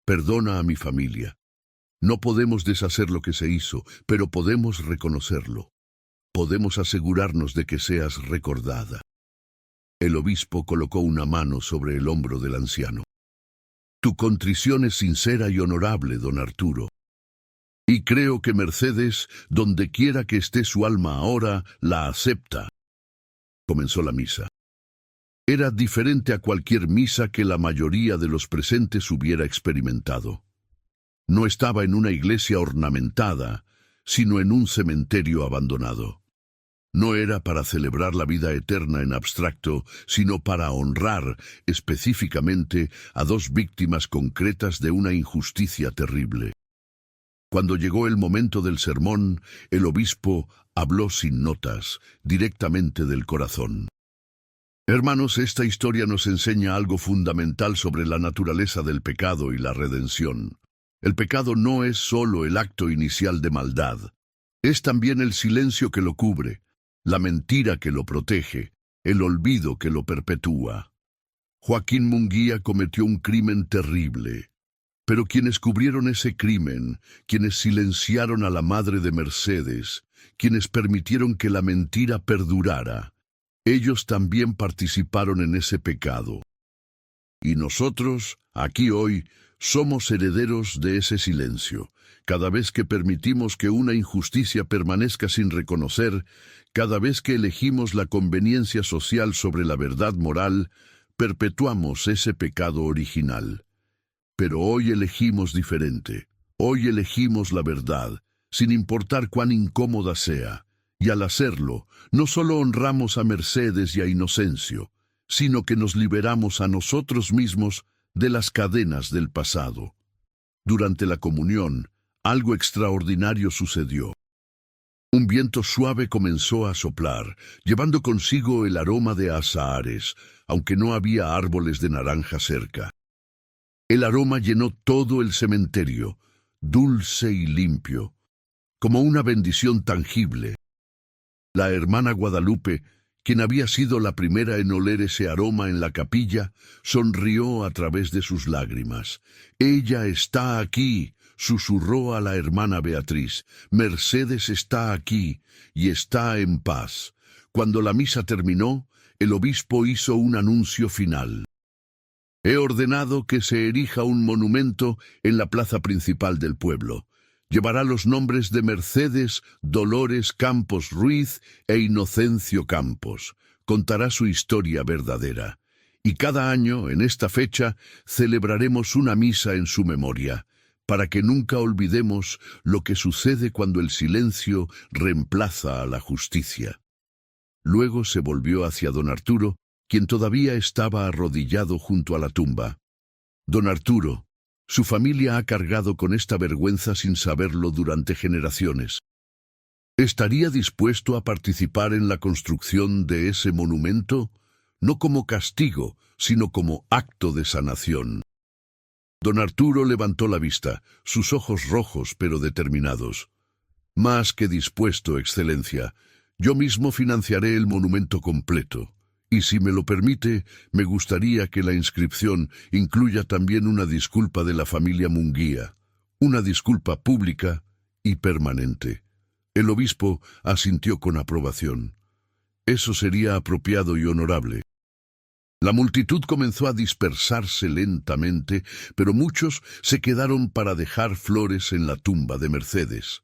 Speaker 1: Perdona a mi familia. No podemos deshacer lo que se hizo, pero podemos reconocerlo. Podemos asegurarnos de que seas recordada. El obispo colocó una mano sobre el hombro del anciano. Tu contrición es sincera y honorable, don Arturo. Y creo que Mercedes, donde quiera que esté su alma ahora, la acepta. Comenzó la misa. Era diferente a cualquier misa que la mayoría de los presentes hubiera experimentado. No estaba en una iglesia ornamentada, sino en un cementerio abandonado. No era para celebrar la vida eterna en abstracto, sino para honrar específicamente a dos víctimas concretas de una injusticia terrible. Cuando llegó el momento del sermón, el obispo habló sin notas, directamente del corazón. Hermanos, esta historia nos enseña algo fundamental sobre la naturaleza del pecado y la redención. El pecado no es solo el acto inicial de maldad, es también el silencio que lo cubre, la mentira que lo protege, el olvido que lo perpetúa. Joaquín Munguía cometió un crimen terrible, pero quienes cubrieron ese crimen, quienes silenciaron a la madre de Mercedes, quienes permitieron que la mentira perdurara, ellos también participaron en ese pecado. Y nosotros, aquí hoy, somos herederos de ese silencio. Cada vez que permitimos que una injusticia permanezca sin reconocer, cada vez que elegimos la conveniencia social sobre la verdad moral, perpetuamos ese pecado original. Pero hoy elegimos diferente. Hoy elegimos la verdad, sin importar cuán incómoda sea. Y al hacerlo, no solo honramos a Mercedes y a Inocencio, sino que nos liberamos a nosotros mismos de las cadenas del pasado. Durante la comunión, algo extraordinario sucedió. Un viento suave comenzó a soplar, llevando consigo el aroma de azahares, aunque no había árboles de naranja cerca. El aroma llenó todo el cementerio, dulce y limpio, como una bendición tangible. La hermana Guadalupe, quien había sido la primera en oler ese aroma en la capilla, sonrió a través de sus lágrimas. «Ella está aquí», susurró a la hermana Beatriz. «Mercedes está aquí y está en paz». Cuando la misa terminó, el obispo hizo un anuncio final. «He ordenado que se erija un monumento en la plaza principal del pueblo. Llevará los nombres de Mercedes Dolores Campos Ruiz e Inocencio Campos. Contará su historia verdadera. Y cada año, en esta fecha, celebraremos una misa en su memoria, para que nunca olvidemos lo que sucede cuando el silencio reemplaza a la justicia». Luego se volvió hacia don Arturo, quien todavía estaba arrodillado junto a la tumba. «Don Arturo, su familia ha cargado con esta vergüenza sin saberlo durante generaciones. ¿Estaría dispuesto a participar en la construcción de ese monumento? No como castigo, sino como acto de sanación». Don Arturo levantó la vista, sus ojos rojos pero determinados. «Más que dispuesto, Excelencia. Yo mismo financiaré el monumento completo. Y si me lo permite, me gustaría que la inscripción incluya también una disculpa de la familia Munguía, una disculpa pública y permanente». El obispo asintió con aprobación. Eso sería apropiado y honorable. La multitud comenzó a dispersarse lentamente, pero muchos se quedaron para dejar flores en la tumba de Mercedes.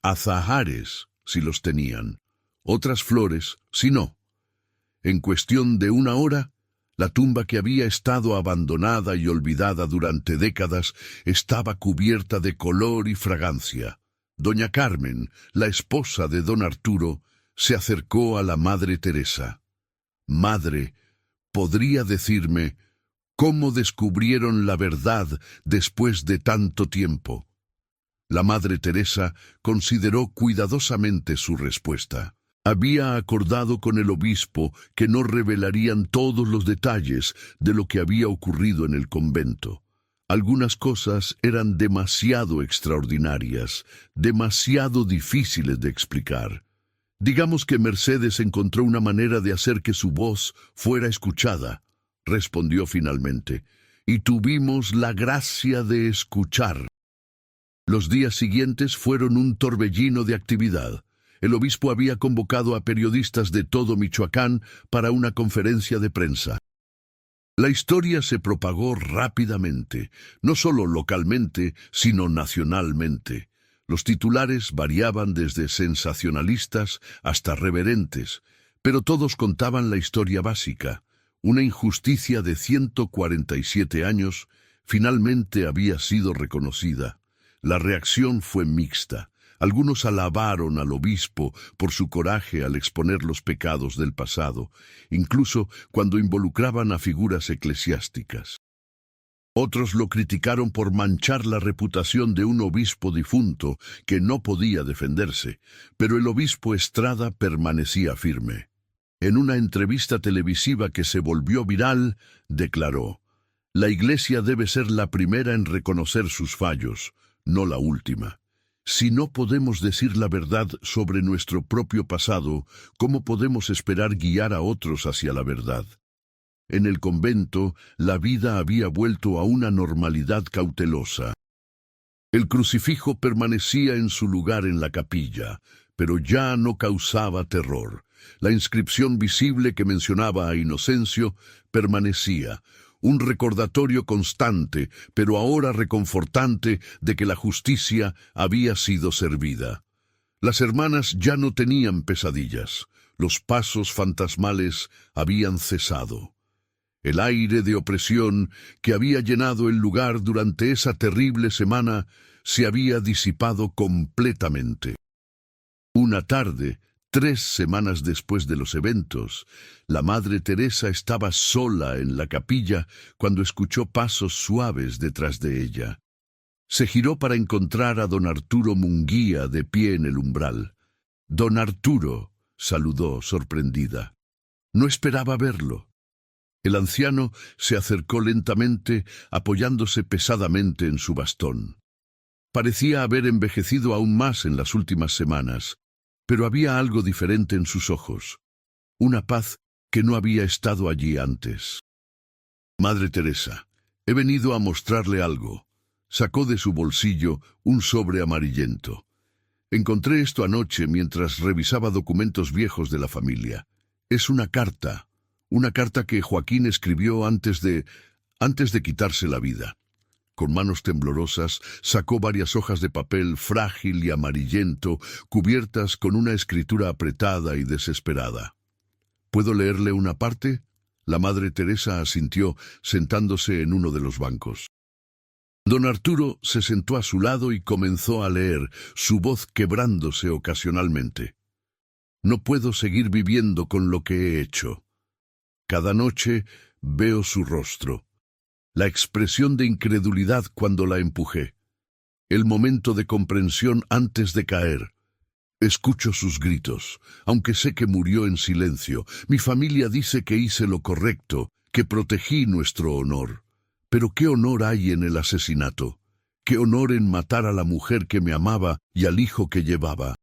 Speaker 1: Azahares, si los tenían, otras flores, si no. En cuestión de una hora, la tumba que había estado abandonada y olvidada durante décadas estaba cubierta de color y fragancia. Doña Carmen, la esposa de don Arturo, se acercó a la Madre Teresa. «Madre, ¿podría decirme cómo descubrieron la verdad después de tanto tiempo?» La Madre Teresa consideró cuidadosamente su respuesta. Había acordado con el obispo que no revelarían todos los detalles de lo que había ocurrido en el convento. Algunas cosas eran demasiado extraordinarias, demasiado difíciles de explicar. Digamos que Mercedes encontró una manera de hacer que su voz fuera escuchada, respondió finalmente, y tuvimos la gracia de escuchar. Los días siguientes fueron un torbellino de actividad. El obispo había convocado a periodistas de todo Michoacán para una conferencia de prensa. La historia se propagó rápidamente, no solo localmente, sino nacionalmente. Los titulares variaban desde sensacionalistas hasta reverentes, pero todos contaban la historia básica. Una injusticia de 147 años finalmente había sido reconocida. La reacción fue mixta. Algunos alabaron al obispo por su coraje al exponer los pecados del pasado, incluso cuando involucraban a figuras eclesiásticas. Otros lo criticaron por manchar la reputación de un obispo difunto que no podía defenderse, pero el obispo Estrada permanecía firme. En una entrevista televisiva que se volvió viral, declaró: «La Iglesia debe ser la primera en reconocer sus fallos, no la última. Si no podemos decir la verdad sobre nuestro propio pasado, ¿cómo podemos esperar guiar a otros hacia la verdad?». En el convento, la vida había vuelto a una normalidad cautelosa. El crucifijo permanecía en su lugar en la capilla, pero ya no causaba terror. La inscripción visible que mencionaba a Inocencio permanecía, un recordatorio constante, pero ahora reconfortante, de que la justicia había sido servida. Las hermanas ya no tenían pesadillas. Los pasos fantasmales habían cesado. El aire de opresión que había llenado el lugar durante esa terrible semana se había disipado completamente. Una tarde, 3 semanas después de los eventos, la Madre Teresa estaba sola en la capilla cuando escuchó pasos suaves detrás de ella. Se giró para encontrar a don Arturo Munguía de pie en el umbral. «Don Arturo», saludó sorprendida. No esperaba verlo. El anciano se acercó lentamente, apoyándose pesadamente en su bastón. Parecía haber envejecido aún más en las últimas semanas, pero había algo diferente en sus ojos, una paz que no había estado allí antes. «Madre Teresa, he venido a mostrarle algo». Sacó de su bolsillo un sobre amarillento. «Encontré esto anoche mientras revisaba documentos viejos de la familia. Es una carta que Joaquín escribió antes de quitarse la vida». Con manos temblorosas sacó varias hojas de papel frágil y amarillento, cubiertas con una escritura apretada y desesperada. «¿Puedo leerle una parte?». La Madre Teresa asintió, sentándose en uno de los bancos. Don Arturo se sentó a su lado y comenzó a leer, su voz quebrándose ocasionalmente. «No puedo seguir viviendo con lo que he hecho. Cada noche veo su rostro, la expresión de incredulidad cuando la empujé, el momento de comprensión antes de caer. Escucho sus gritos, aunque sé que murió en silencio. Mi familia dice que hice lo correcto, que protegí nuestro honor. Pero ¿qué honor hay en el asesinato? ¿Qué honor en matar a la mujer que me amaba y al hijo que llevaba?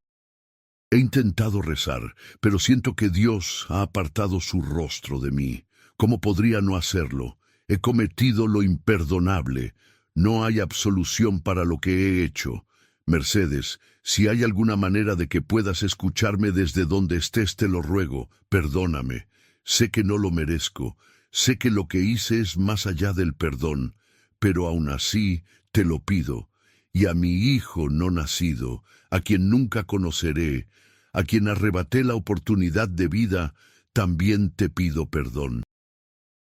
Speaker 1: He intentado rezar, pero siento que Dios ha apartado su rostro de mí. ¿Cómo podría no hacerlo? He cometido lo imperdonable. No hay absolución para lo que he hecho. Mercedes, si hay alguna manera de que puedas escucharme desde donde estés, te lo ruego, perdóname. Sé que no lo merezco. Sé que lo que hice es más allá del perdón, pero aún así te lo pido. Y a mi hijo no nacido, a quien nunca conoceré, a quien arrebaté la oportunidad de vida, también te pido perdón.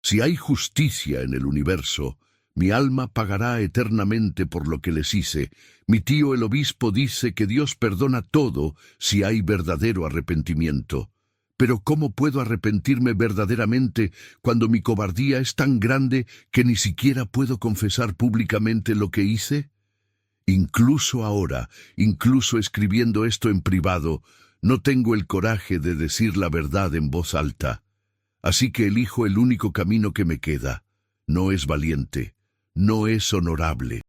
Speaker 1: Si hay justicia en el universo, mi alma pagará eternamente por lo que les hice. Mi tío el obispo dice que Dios perdona todo si hay verdadero arrepentimiento. Pero ¿cómo puedo arrepentirme verdaderamente cuando mi cobardía es tan grande que ni siquiera puedo confesar públicamente lo que hice? Incluso ahora, incluso escribiendo esto en privado, no tengo el coraje de decir la verdad en voz alta. Así que elijo el único camino que me queda. No es valiente, no es honorable.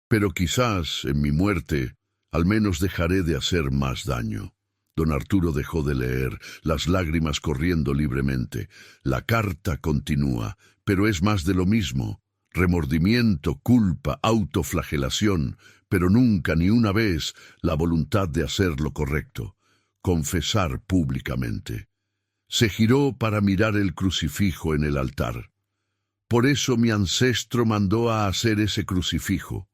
Speaker 1: Pero quizás, en mi muerte, al menos dejaré de hacer más daño. Don Arturo dejó de leer, las lágrimas corriendo libremente. La carta continúa, pero es más de lo mismo. Remordimiento, culpa, autoflagelación, pero nunca ni una vez la voluntad de hacer lo correcto, confesar públicamente. Se giró para mirar el crucifijo en el altar. Por eso mi ancestro mandó a hacer ese crucifijo,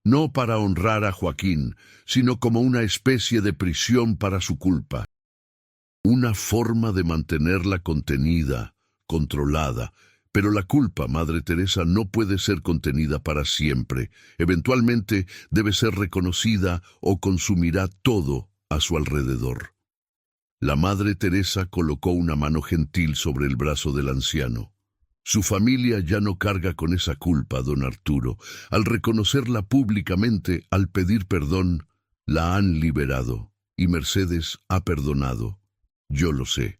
Speaker 1: no para honrar a Joaquín, sino como una especie de prisión para su culpa. Una forma de mantenerla contenida, controlada. Pero la culpa, Madre Teresa, no puede ser contenida para siempre. Eventualmente debe ser reconocida o consumirá todo a su alrededor. La Madre Teresa colocó una mano gentil sobre el brazo del anciano. Su familia ya no carga con esa culpa, don Arturo. Al reconocerla públicamente, al pedir perdón, la han liberado. Y Mercedes ha perdonado. Yo lo sé.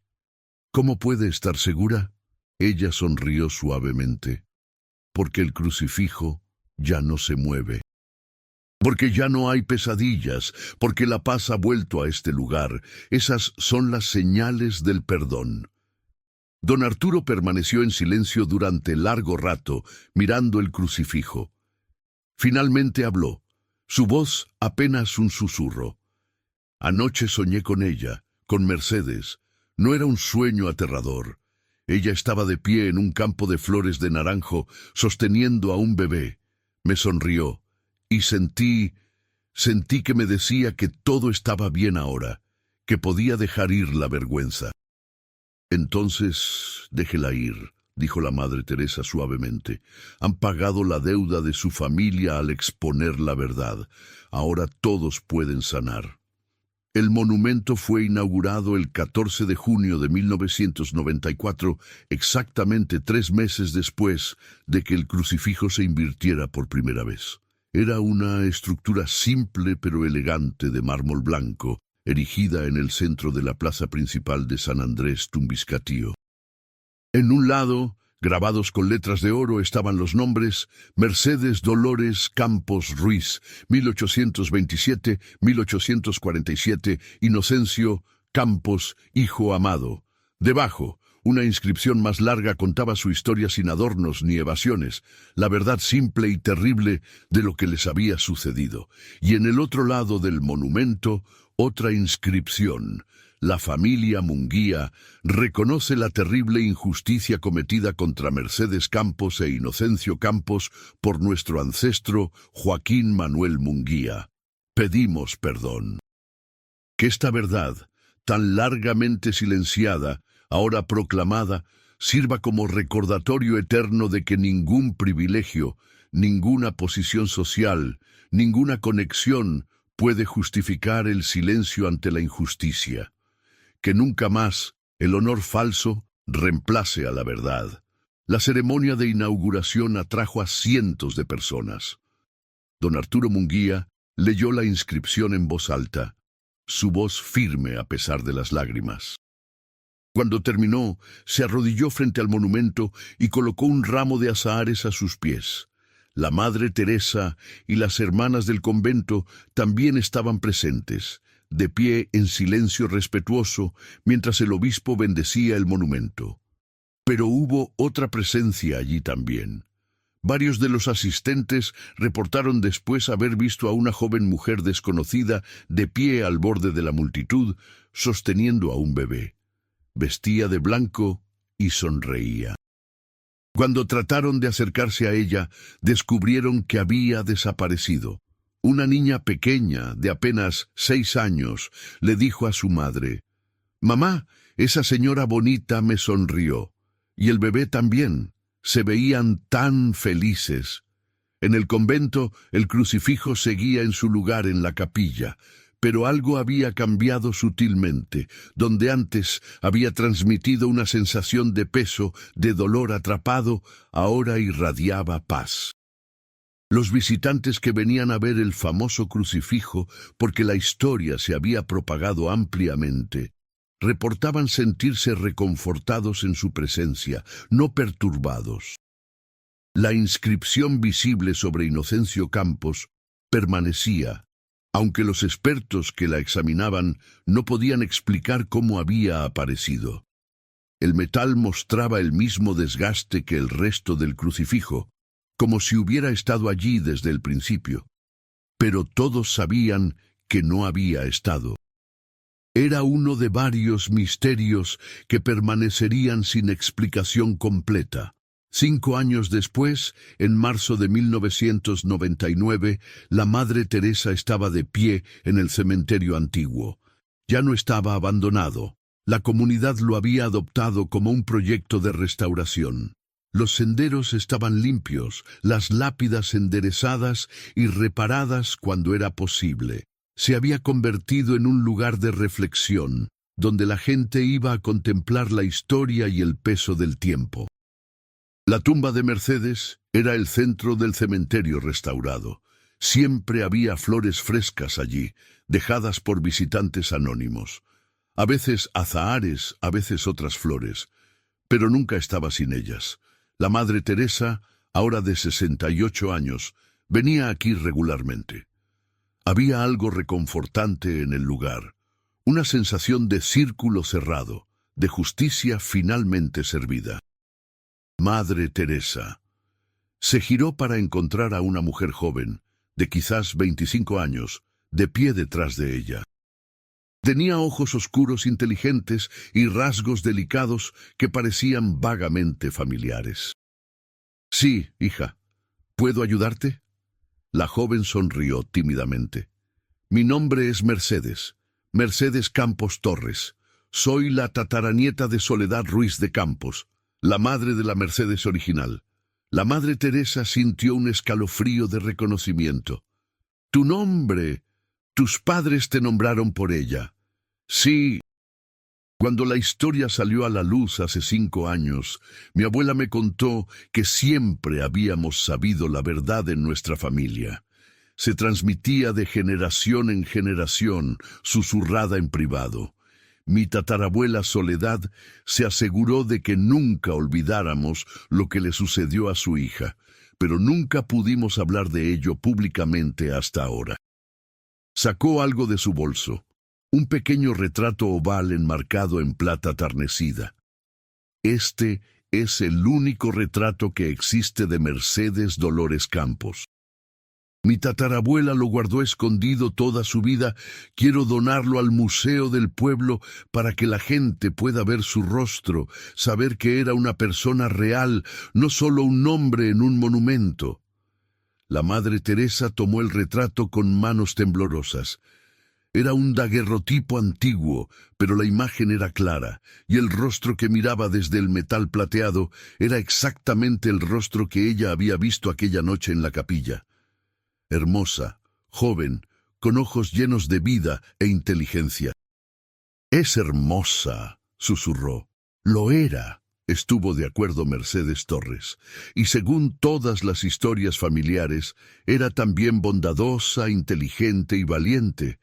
Speaker 1: ¿Cómo puede estar segura? Ella sonrió suavemente. Porque el crucifijo ya no se mueve. Porque ya no hay pesadillas, porque la paz ha vuelto a este lugar. Esas son las señales del perdón. Don Arturo permaneció en silencio durante largo rato, mirando el crucifijo. Finalmente habló, su voz apenas un susurro. Anoche soñé con ella, con Mercedes. No era un sueño aterrador. Ella estaba de pie en un campo de flores de naranjo, sosteniendo a un bebé. Me sonrió, y sentí que me decía que todo estaba bien ahora, que podía dejar ir la vergüenza. Entonces, déjela ir, dijo la Madre Teresa suavemente. Han pagado la deuda de su familia al exponer la verdad. Ahora todos pueden sanar. El monumento fue inaugurado el 14 de junio de 1994, exactamente 3 meses después de que el crucifijo se invirtiera por primera vez. Era una estructura simple pero elegante de mármol blanco, erigida en el centro de la plaza principal de San Andrés Tumbiscatío. En un lado, grabados con letras de oro, estaban los nombres Mercedes Dolores Campos Ruiz, 1827-1847, Inocencio Campos, hijo amado. Debajo, una inscripción más larga contaba su historia sin adornos ni evasiones, la verdad simple y terrible de lo que les había sucedido. Y en el otro lado del monumento, otra inscripción. La familia Munguía reconoce la terrible injusticia cometida contra Mercedes Campos e Inocencio Campos por nuestro ancestro Joaquín Manuel Munguía. Pedimos perdón. Que esta verdad, tan largamente silenciada, ahora proclamada, sirva como recordatorio eterno de que ningún privilegio, ninguna posición social, ninguna conexión puede justificar el silencio ante la injusticia. Que nunca más el honor falso reemplace a la verdad. La ceremonia de inauguración atrajo a cientos de personas. Don Arturo Munguía leyó la inscripción en voz alta, su voz firme a pesar de las lágrimas. Cuando terminó, se arrodilló frente al monumento y colocó un ramo de azahares a sus pies. La Madre Teresa y las hermanas del convento también estaban presentes, de pie en silencio respetuoso, mientras el obispo bendecía el monumento. Pero hubo otra presencia allí también. Varios de los asistentes reportaron después haber visto a una joven mujer desconocida de pie al borde de la multitud, sosteniendo a un bebé. Vestía de blanco y sonreía. Cuando trataron de acercarse a ella, descubrieron que había desaparecido. Una niña pequeña, de apenas 6 años, le dijo a su madre, «Mamá, esa señora bonita me sonrió, y el bebé también. Se veían tan felices». En el convento, el crucifijo seguía en su lugar en la capilla, pero algo había cambiado sutilmente. Donde antes había transmitido una sensación de peso, de dolor atrapado, ahora irradiaba paz. Los visitantes que venían a ver el famoso crucifijo, porque la historia se había propagado ampliamente, reportaban sentirse reconfortados en su presencia, no perturbados. La inscripción visible sobre Inocencio Campos permanecía, aunque los expertos que la examinaban no podían explicar cómo había aparecido. El metal mostraba el mismo desgaste que el resto del crucifijo, como si hubiera estado allí desde el principio. Pero todos sabían que no había estado. Era uno de varios misterios que permanecerían sin explicación completa. 5 años después, en marzo de 1999, la Madre Teresa estaba de pie en el cementerio antiguo. Ya no estaba abandonado. La comunidad lo había adoptado como un proyecto de restauración. Los senderos estaban limpios, las lápidas enderezadas y reparadas cuando era posible. Se había convertido en un lugar de reflexión, donde la gente iba a contemplar la historia y el peso del tiempo. La tumba de Mercedes era el centro del cementerio restaurado. Siempre había flores frescas allí, dejadas por visitantes anónimos. A veces azahares, a veces otras flores, pero nunca estaba sin ellas. La Madre Teresa, ahora de 68 años, venía aquí regularmente. Había algo reconfortante en el lugar, una sensación de círculo cerrado, de justicia finalmente servida. Madre Teresa. Se giró para encontrar a una mujer joven, de quizás 25 años, de pie detrás de ella. Tenía ojos oscuros inteligentes y rasgos delicados que parecían vagamente familiares. «Sí, hija. ¿Puedo ayudarte?» La joven sonrió tímidamente. «Mi nombre es Mercedes, Mercedes Campos Torres. Soy la tataranieta de Soledad Ruiz de Campos, la madre de la Mercedes original». La Madre Teresa sintió un escalofrío de reconocimiento. «¿Tu nombre? Tus padres te nombraron por ella». «Sí». Cuando la historia salió a la luz hace 5 años, mi abuela me contó que siempre habíamos sabido la verdad en nuestra familia. Se transmitía de generación en generación, susurrada en privado. Mi tatarabuela Soledad se aseguró de que nunca olvidáramos lo que le sucedió a su hija, pero nunca pudimos hablar de ello públicamente hasta ahora. Sacó algo de su bolso. Un pequeño retrato oval enmarcado en plata tarnecida. Este es el único retrato que existe de Mercedes Dolores Campos. Mi tatarabuela lo guardó escondido toda su vida. Quiero donarlo al Museo del Pueblo para que la gente pueda ver su rostro, saber que era una persona real, no solo un nombre en un monumento. La Madre Teresa tomó el retrato con manos temblorosas. Era un daguerrotipo antiguo, pero la imagen era clara, y el rostro que miraba desde el metal plateado era exactamente el rostro que ella había visto aquella noche en la capilla. Hermosa, joven, con ojos llenos de vida e inteligencia. «Es hermosa», susurró. «Lo era», estuvo de acuerdo Mercedes Torres, y según todas las historias familiares, era también bondadosa, inteligente y valiente.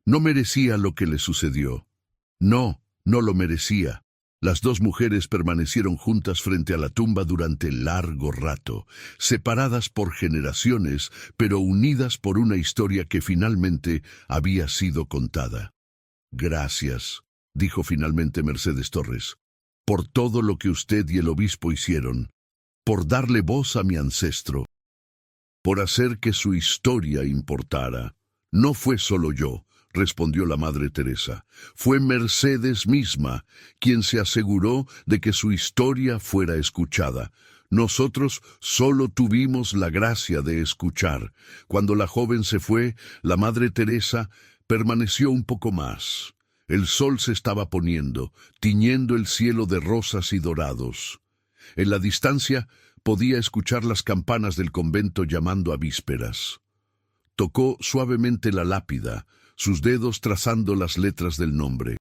Speaker 1: No merecía lo que le sucedió. No, no lo merecía. Las dos mujeres permanecieron juntas frente a la tumba durante largo rato, separadas por generaciones, pero unidas por una historia que finalmente había sido contada. «Gracias», dijo finalmente Mercedes Torres, «por todo lo que usted y el obispo hicieron, por darle voz a mi ancestro, por hacer que su historia importara. No fue solo yo», respondió la Madre Teresa. «Fue Mercedes misma quien se aseguró de que su historia fuera escuchada. Nosotros solo tuvimos la gracia de escuchar. Cuando la joven se fue, la Madre Teresa permaneció un poco más. El sol se estaba poniendo, tiñendo el cielo de rosas y dorados. En la distancia podía escuchar las campanas del convento llamando a vísperas. Tocó suavemente la lápida, sus dedos trazando las letras del nombre.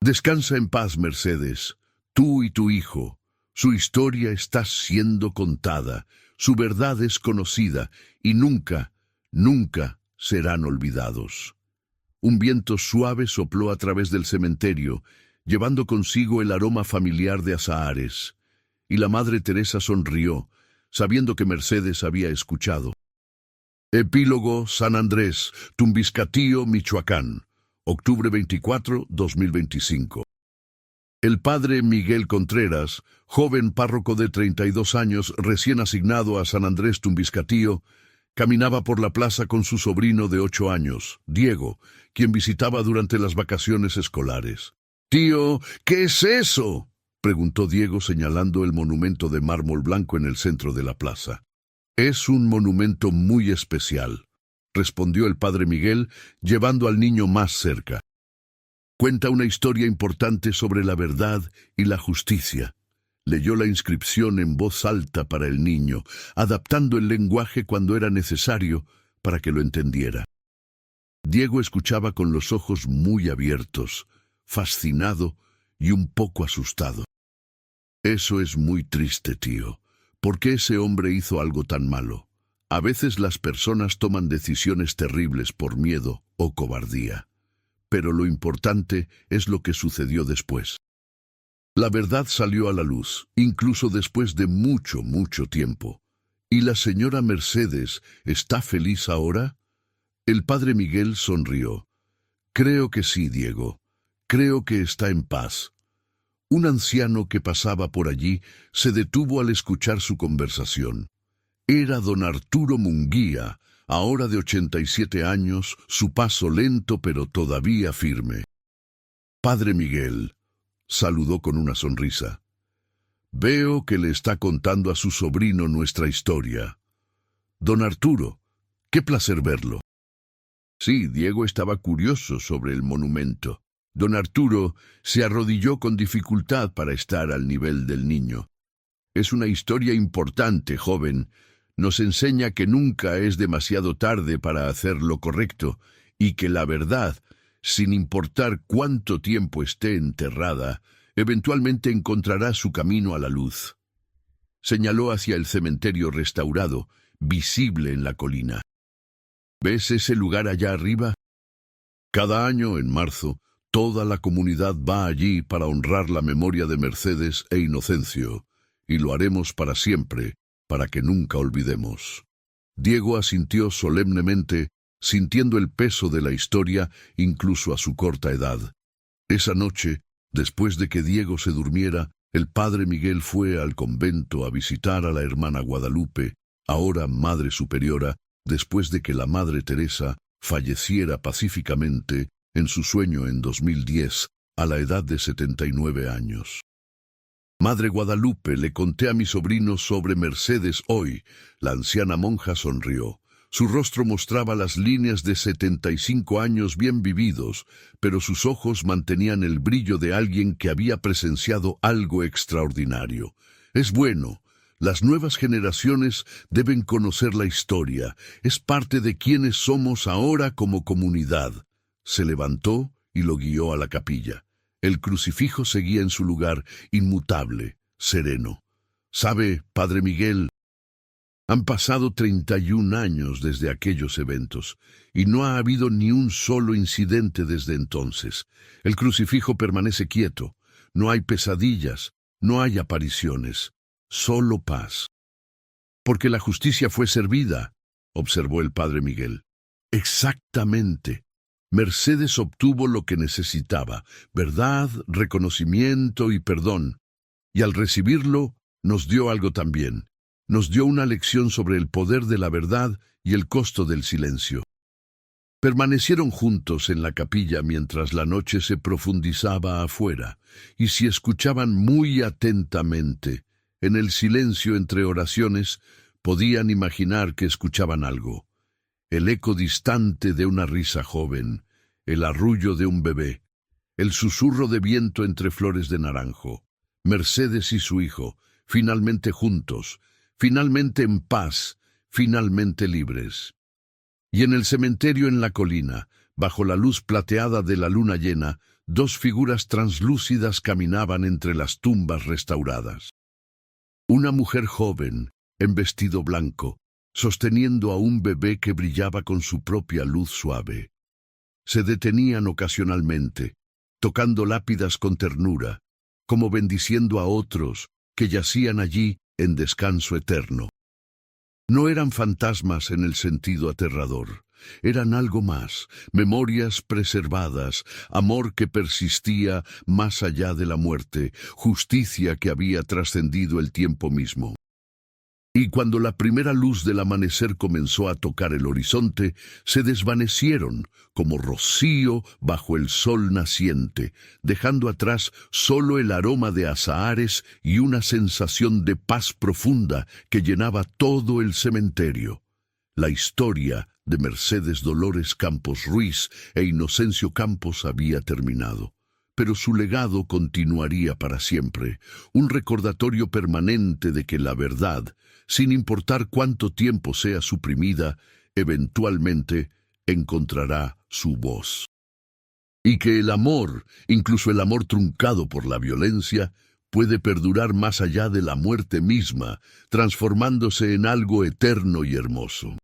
Speaker 1: «Descansa en paz, Mercedes, tú y tu hijo. Su historia está siendo contada, su verdad es conocida y nunca, nunca serán olvidados». Un viento suave sopló a través del cementerio, llevando consigo el aroma familiar de azahares, y la Madre Teresa sonrió, sabiendo que Mercedes había escuchado. Epílogo San Andrés, Tumbiscatío, Michoacán, octubre 24, 2025. El padre Miguel Contreras, joven párroco de 32 años recién asignado a San Andrés Tumbiscatío, caminaba por la plaza con su sobrino de 8 años, Diego, quien visitaba durante las vacaciones escolares. «Tío, ¿qué es eso?», preguntó Diego señalando el monumento de mármol blanco en el centro de la plaza. «Es un monumento muy especial», respondió el padre Miguel, llevando al niño más cerca. «Cuenta una historia importante sobre la verdad y la justicia». Leyó la inscripción en voz alta para el niño, adaptando el lenguaje cuando era necesario para que lo entendiera. Diego escuchaba con los ojos muy abiertos, fascinado y un poco asustado. «Eso es muy triste, tío. ¿Por qué ese hombre hizo algo tan malo? A veces las personas toman decisiones terribles por miedo o cobardía. Pero lo importante es lo que sucedió después». La verdad salió a la luz, incluso después de mucho, mucho tiempo. ¿Y la señora Mercedes está feliz ahora? El padre Miguel sonrió. «Creo que sí, Diego. Creo que está en paz». Un anciano que pasaba por allí se detuvo al escuchar su conversación. Era don Arturo Munguía, ahora de 87 años, su paso lento pero todavía firme. «Padre Miguel», saludó con una sonrisa. «Veo que le está contando a su sobrino nuestra historia. Don Arturo, qué placer verlo». Sí, Diego estaba curioso sobre el monumento. Don Arturo se arrodilló con dificultad para estar al nivel del niño. «Es una historia importante, joven. Nos enseña que nunca es demasiado tarde para hacer lo correcto y que la verdad, sin importar cuánto tiempo esté enterrada, eventualmente encontrará su camino a la luz». Señaló hacia el cementerio restaurado, visible en la colina. «¿Ves ese lugar allá arriba? Cada año, en marzo, toda la comunidad va allí para honrar la memoria de Mercedes e Inocencio, y lo haremos para siempre, para que nunca olvidemos». Diego asintió solemnemente, sintiendo el peso de la historia incluso a su corta edad. Esa noche, después de que Diego se durmiera, el padre Miguel fue al convento a visitar a la hermana Guadalupe, ahora Madre Superiora, después de que la Madre Teresa falleciera pacíficamente en su sueño en 2010, a la edad de 79 años. «Madre Guadalupe, le conté a mi sobrino sobre Mercedes hoy». La anciana monja sonrió. Su rostro mostraba las líneas de 75 años bien vividos, pero sus ojos mantenían el brillo de alguien que había presenciado algo extraordinario. «Es bueno. Las nuevas generaciones deben conocer la historia. Es parte de quienes somos ahora como comunidad». Se levantó y lo guió a la capilla. El crucifijo seguía en su lugar, inmutable, sereno. «¿Sabe, padre Miguel? Han pasado 31 años desde aquellos eventos, y no ha habido ni un solo incidente desde entonces. El crucifijo permanece quieto. No hay pesadillas, no hay apariciones, solo paz». «Porque la justicia fue servida», observó el padre Miguel. «Exactamente. Mercedes obtuvo lo que necesitaba, verdad, reconocimiento y perdón. Y al recibirlo, nos dio algo también. Nos dio una lección sobre el poder de la verdad y el costo del silencio». Permanecieron juntos en la capilla mientras la noche se profundizaba afuera, y si escuchaban muy atentamente, en el silencio entre oraciones, podían imaginar que escuchaban algo. El eco distante de una risa joven, el arrullo de un bebé, el susurro de viento entre flores de naranjo. Mercedes y su hijo, finalmente juntos, finalmente en paz, finalmente libres. Y en el cementerio en la colina, bajo la luz plateada de la luna llena, dos figuras translúcidas caminaban entre las tumbas restauradas. Una mujer joven, en vestido blanco, sosteniendo a un bebé que brillaba con su propia luz suave. Se detenían ocasionalmente, tocando lápidas con ternura, como bendiciendo a otros que yacían allí en descanso eterno. No eran fantasmas en el sentido aterrador. Eran algo más, memorias preservadas, amor que persistía más allá de la muerte, justicia que había trascendido el tiempo mismo. Y cuando la primera luz del amanecer comenzó a tocar el horizonte, se desvanecieron como rocío bajo el sol naciente, dejando atrás solo el aroma de azahares y una sensación de paz profunda que llenaba todo el cementerio. La historia de Mercedes Dolores Campos Ruiz e Inocencio Campos había terminado, pero su legado continuaría para siempre, un recordatorio permanente de que la verdad, sin importar cuánto tiempo sea suprimida, eventualmente encontrará su voz. Y que el amor, incluso el amor truncado por la violencia, puede perdurar más allá de la muerte misma, transformándose en algo eterno y hermoso.